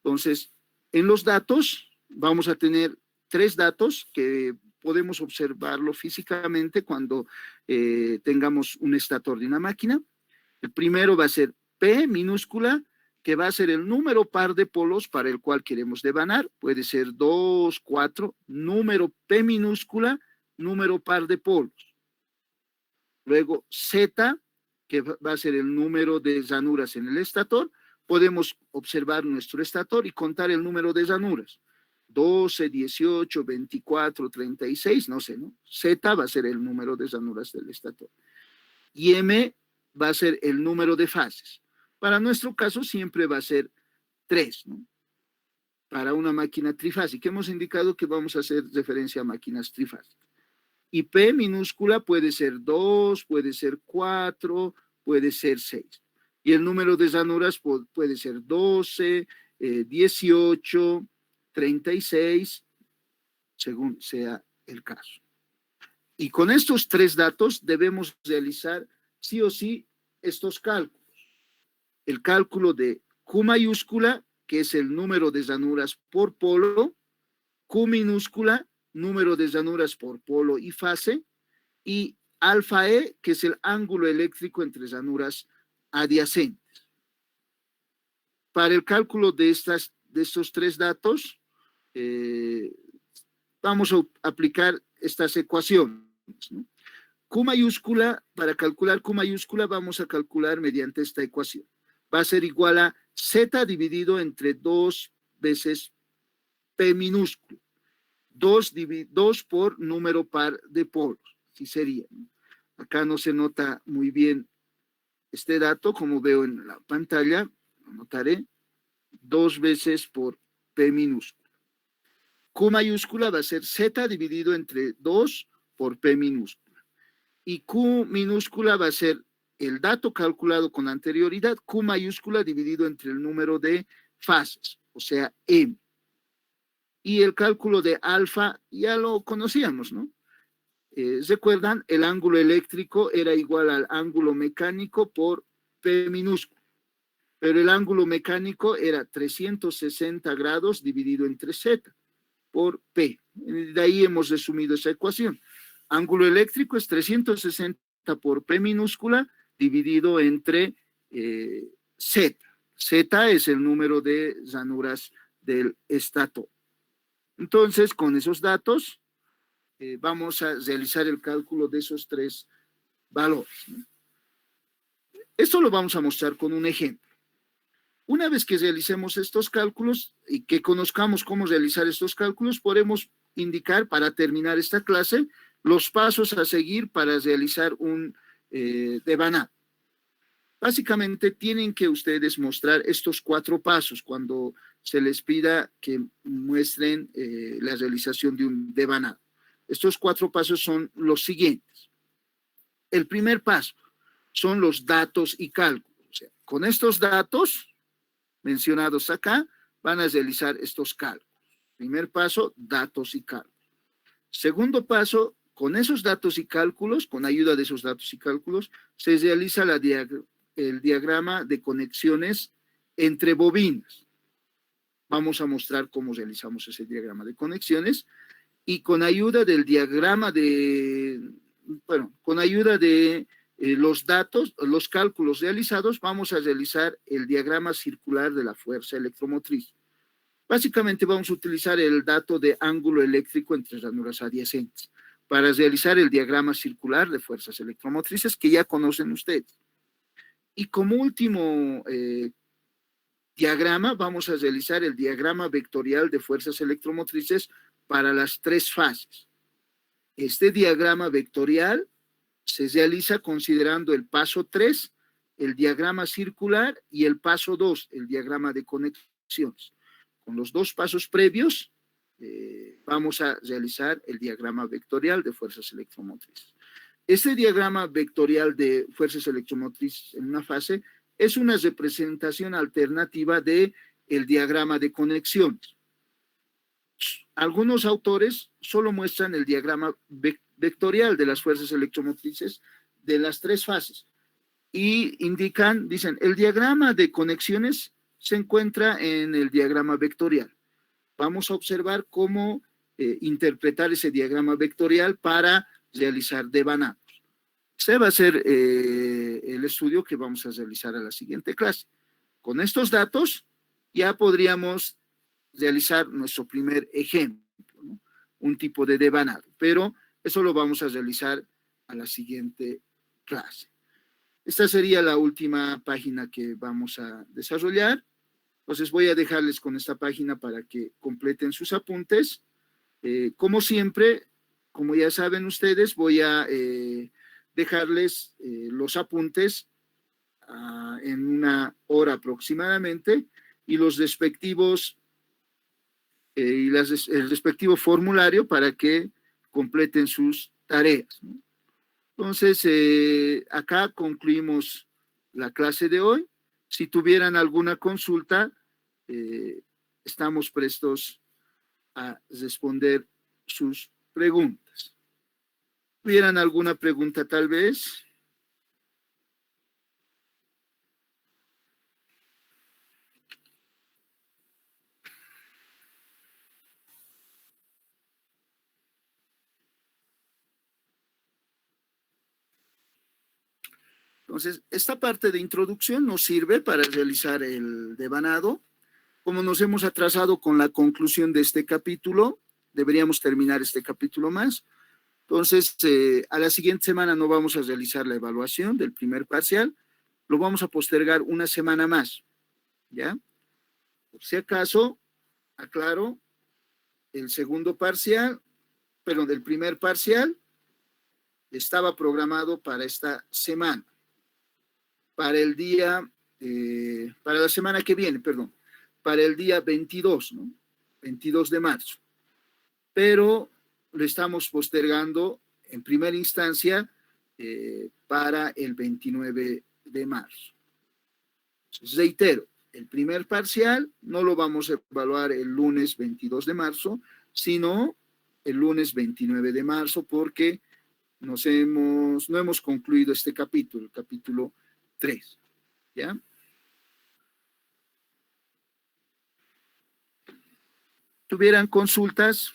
Entonces, en los datos vamos a tener 3 datos que podemos observarlo físicamente cuando tengamos un estator de una máquina. El primero va a ser P minúscula, que va a ser el número par de polos para el cual queremos devanar. Puede ser 2, 4, número P minúscula, número par de polos. Luego Z, que va a ser el número de ranuras en el estator. Podemos observar nuestro estator y contar el número de ranuras. 12, 18, 24, 36, no sé, ¿no? Z va a ser el número de ranuras del estator. Y M va a ser el número de fases. Para nuestro caso siempre va a ser 3, ¿no? Para una máquina trifásica. Hemos indicado que vamos a hacer referencia a máquinas trifásicas. Y P minúscula puede ser 2, puede ser 4, puede ser 6. Y el número de ranuras puede ser 12, 18, 36, según sea el caso. Y con estos 3 datos debemos realizar sí o sí estos cálculos. El cálculo de Q mayúscula, que es el número de ranuras por polo, Q minúscula, número de ranuras por polo y fase, y alfa E, que es el ángulo eléctrico entre ranuras adyacentes. Para el cálculo de estos 3 datos, vamos a aplicar estas ecuaciones, ¿no? Q mayúscula, para calcular Q mayúscula vamos a calcular mediante esta ecuación. Va a ser igual a Z dividido entre 2 veces P minúsculo. 2 por número par de polos, así sería, ¿no? Acá no se nota muy bien este dato, como veo en la pantalla, lo notaré, 2 veces por P minúscula. Q mayúscula va a ser Z dividido entre 2 por P minúscula. Y Q minúscula va a ser el dato calculado con anterioridad, Q mayúscula dividido entre el número de fases, o sea, M. Y el cálculo de alfa ya lo conocíamos, ¿no? ¿Recuerdan? El ángulo eléctrico era igual al ángulo mecánico por P minúsculo, pero el ángulo mecánico era 360 grados dividido entre Z por P. De ahí hemos resumido esa ecuación. Ángulo eléctrico es 360 por P minúscula dividido entre Z. Z es el número de ranuras del estator. Entonces, con esos datos, vamos a realizar el cálculo de esos 3 valores, ¿no? Esto lo vamos a mostrar con un ejemplo. Una vez que realicemos estos cálculos y que conozcamos cómo realizar estos cálculos, podemos indicar para terminar esta clase los pasos a seguir para realizar un devanado. Básicamente tienen que ustedes mostrar estos 4 pasos cuando se les pida que muestren la realización de un devanado. Estos 4 pasos son los siguientes. El primer paso son los datos y cálculos. O sea, con estos datos mencionados acá, van a realizar estos cálculos. Primer paso, datos y cálculos. Segundo paso, con esos datos y cálculos, con ayuda de esos datos y cálculos, se realiza el diagrama de conexiones entre bobinas. Vamos a mostrar cómo realizamos ese diagrama de conexiones y con ayuda del diagrama con ayuda de los datos, los cálculos realizados, vamos a realizar el diagrama circular de la fuerza electromotriz. Básicamente vamos a utilizar el dato de ángulo eléctrico entre ranuras adyacentes para realizar el diagrama circular de fuerzas electromotrices que ya conocen ustedes. Y como último diagrama, vamos a realizar el diagrama vectorial de fuerzas electromotrices para las 3 fases. Este diagrama vectorial se realiza considerando el paso 3, el diagrama circular, y el paso 2, el diagrama de conexiones. Con los 2 pasos previos, vamos a realizar el diagrama vectorial de fuerzas electromotrices. Este diagrama vectorial de fuerzas electromotrices en una fase es una representación alternativa del diagrama de conexiones. algunos autores solo muestran el diagrama vectorial de las fuerzas electromotrices de las tres fases y indican, dicen, el diagrama de conexiones se encuentra en el diagrama vectorial. Vamos a observar cómo interpretar ese diagrama vectorial para realizar devanados. Este va a ser el estudio que vamos a realizar a la siguiente clase. Con estos datos ya podríamos realizar nuestro primer ejemplo, ¿no? Un tipo de devanado, pero eso lo vamos a realizar a la siguiente clase. Esta sería la última página que vamos a desarrollar. Entonces voy a dejarles con esta página para que completen sus apuntes. Como siempre, como ya saben ustedes, voy a dejarles los apuntes en 1 hora aproximadamente y los respectivos el respectivo formulario para que completen sus tareas, ¿no? Entonces, acá concluimos la clase de hoy. Si tuvieran alguna consulta, estamos prestos a responder sus preguntas. ¿Tuvieran alguna pregunta tal vez? Entonces, esta parte de introducción nos sirve para realizar el devanado. Como nos hemos atrasado con la conclusión de este capítulo, deberíamos terminar este capítulo más. Entonces, a la siguiente semana no vamos a realizar la evaluación del primer parcial, lo vamos a postergar 1 semana más, ¿ya? Por si acaso, aclaro, el segundo parcial, perdón, del primer parcial estaba programado para esta semana, para el día, para la semana que viene, perdón, para el día 22, ¿no? 22 de marzo. Pero lo estamos postergando en primera instancia para el 29 de marzo. Entonces, reitero, el primer parcial no lo vamos a evaluar el lunes 22 de marzo, sino el lunes 29 de marzo, porque no hemos concluido este capítulo, el capítulo 3, ¿ya? ¿Tuvieran consultas?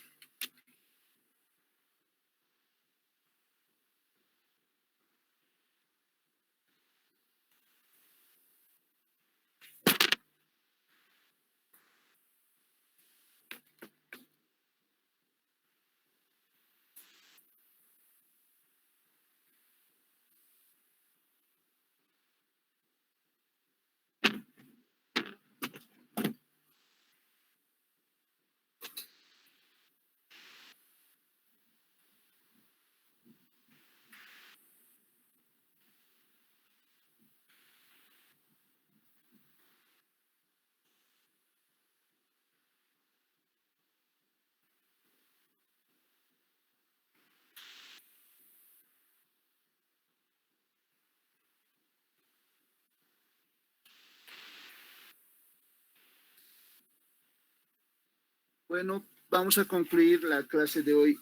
Bueno, vamos a concluir la clase de hoy.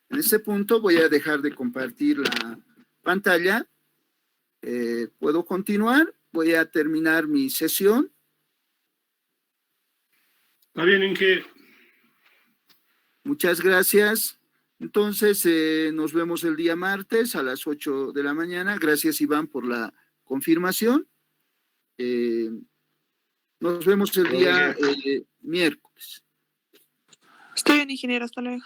En este punto voy a dejar de compartir la pantalla. ¿Puedo continuar? Voy a terminar mi sesión. Está bien, Inge. Muchas gracias. Entonces, nos vemos el día martes a las 8 de la mañana. Gracias, Iván, por la confirmación. Nos vemos el día miércoles. Estoy bien, ingeniero. Hasta luego.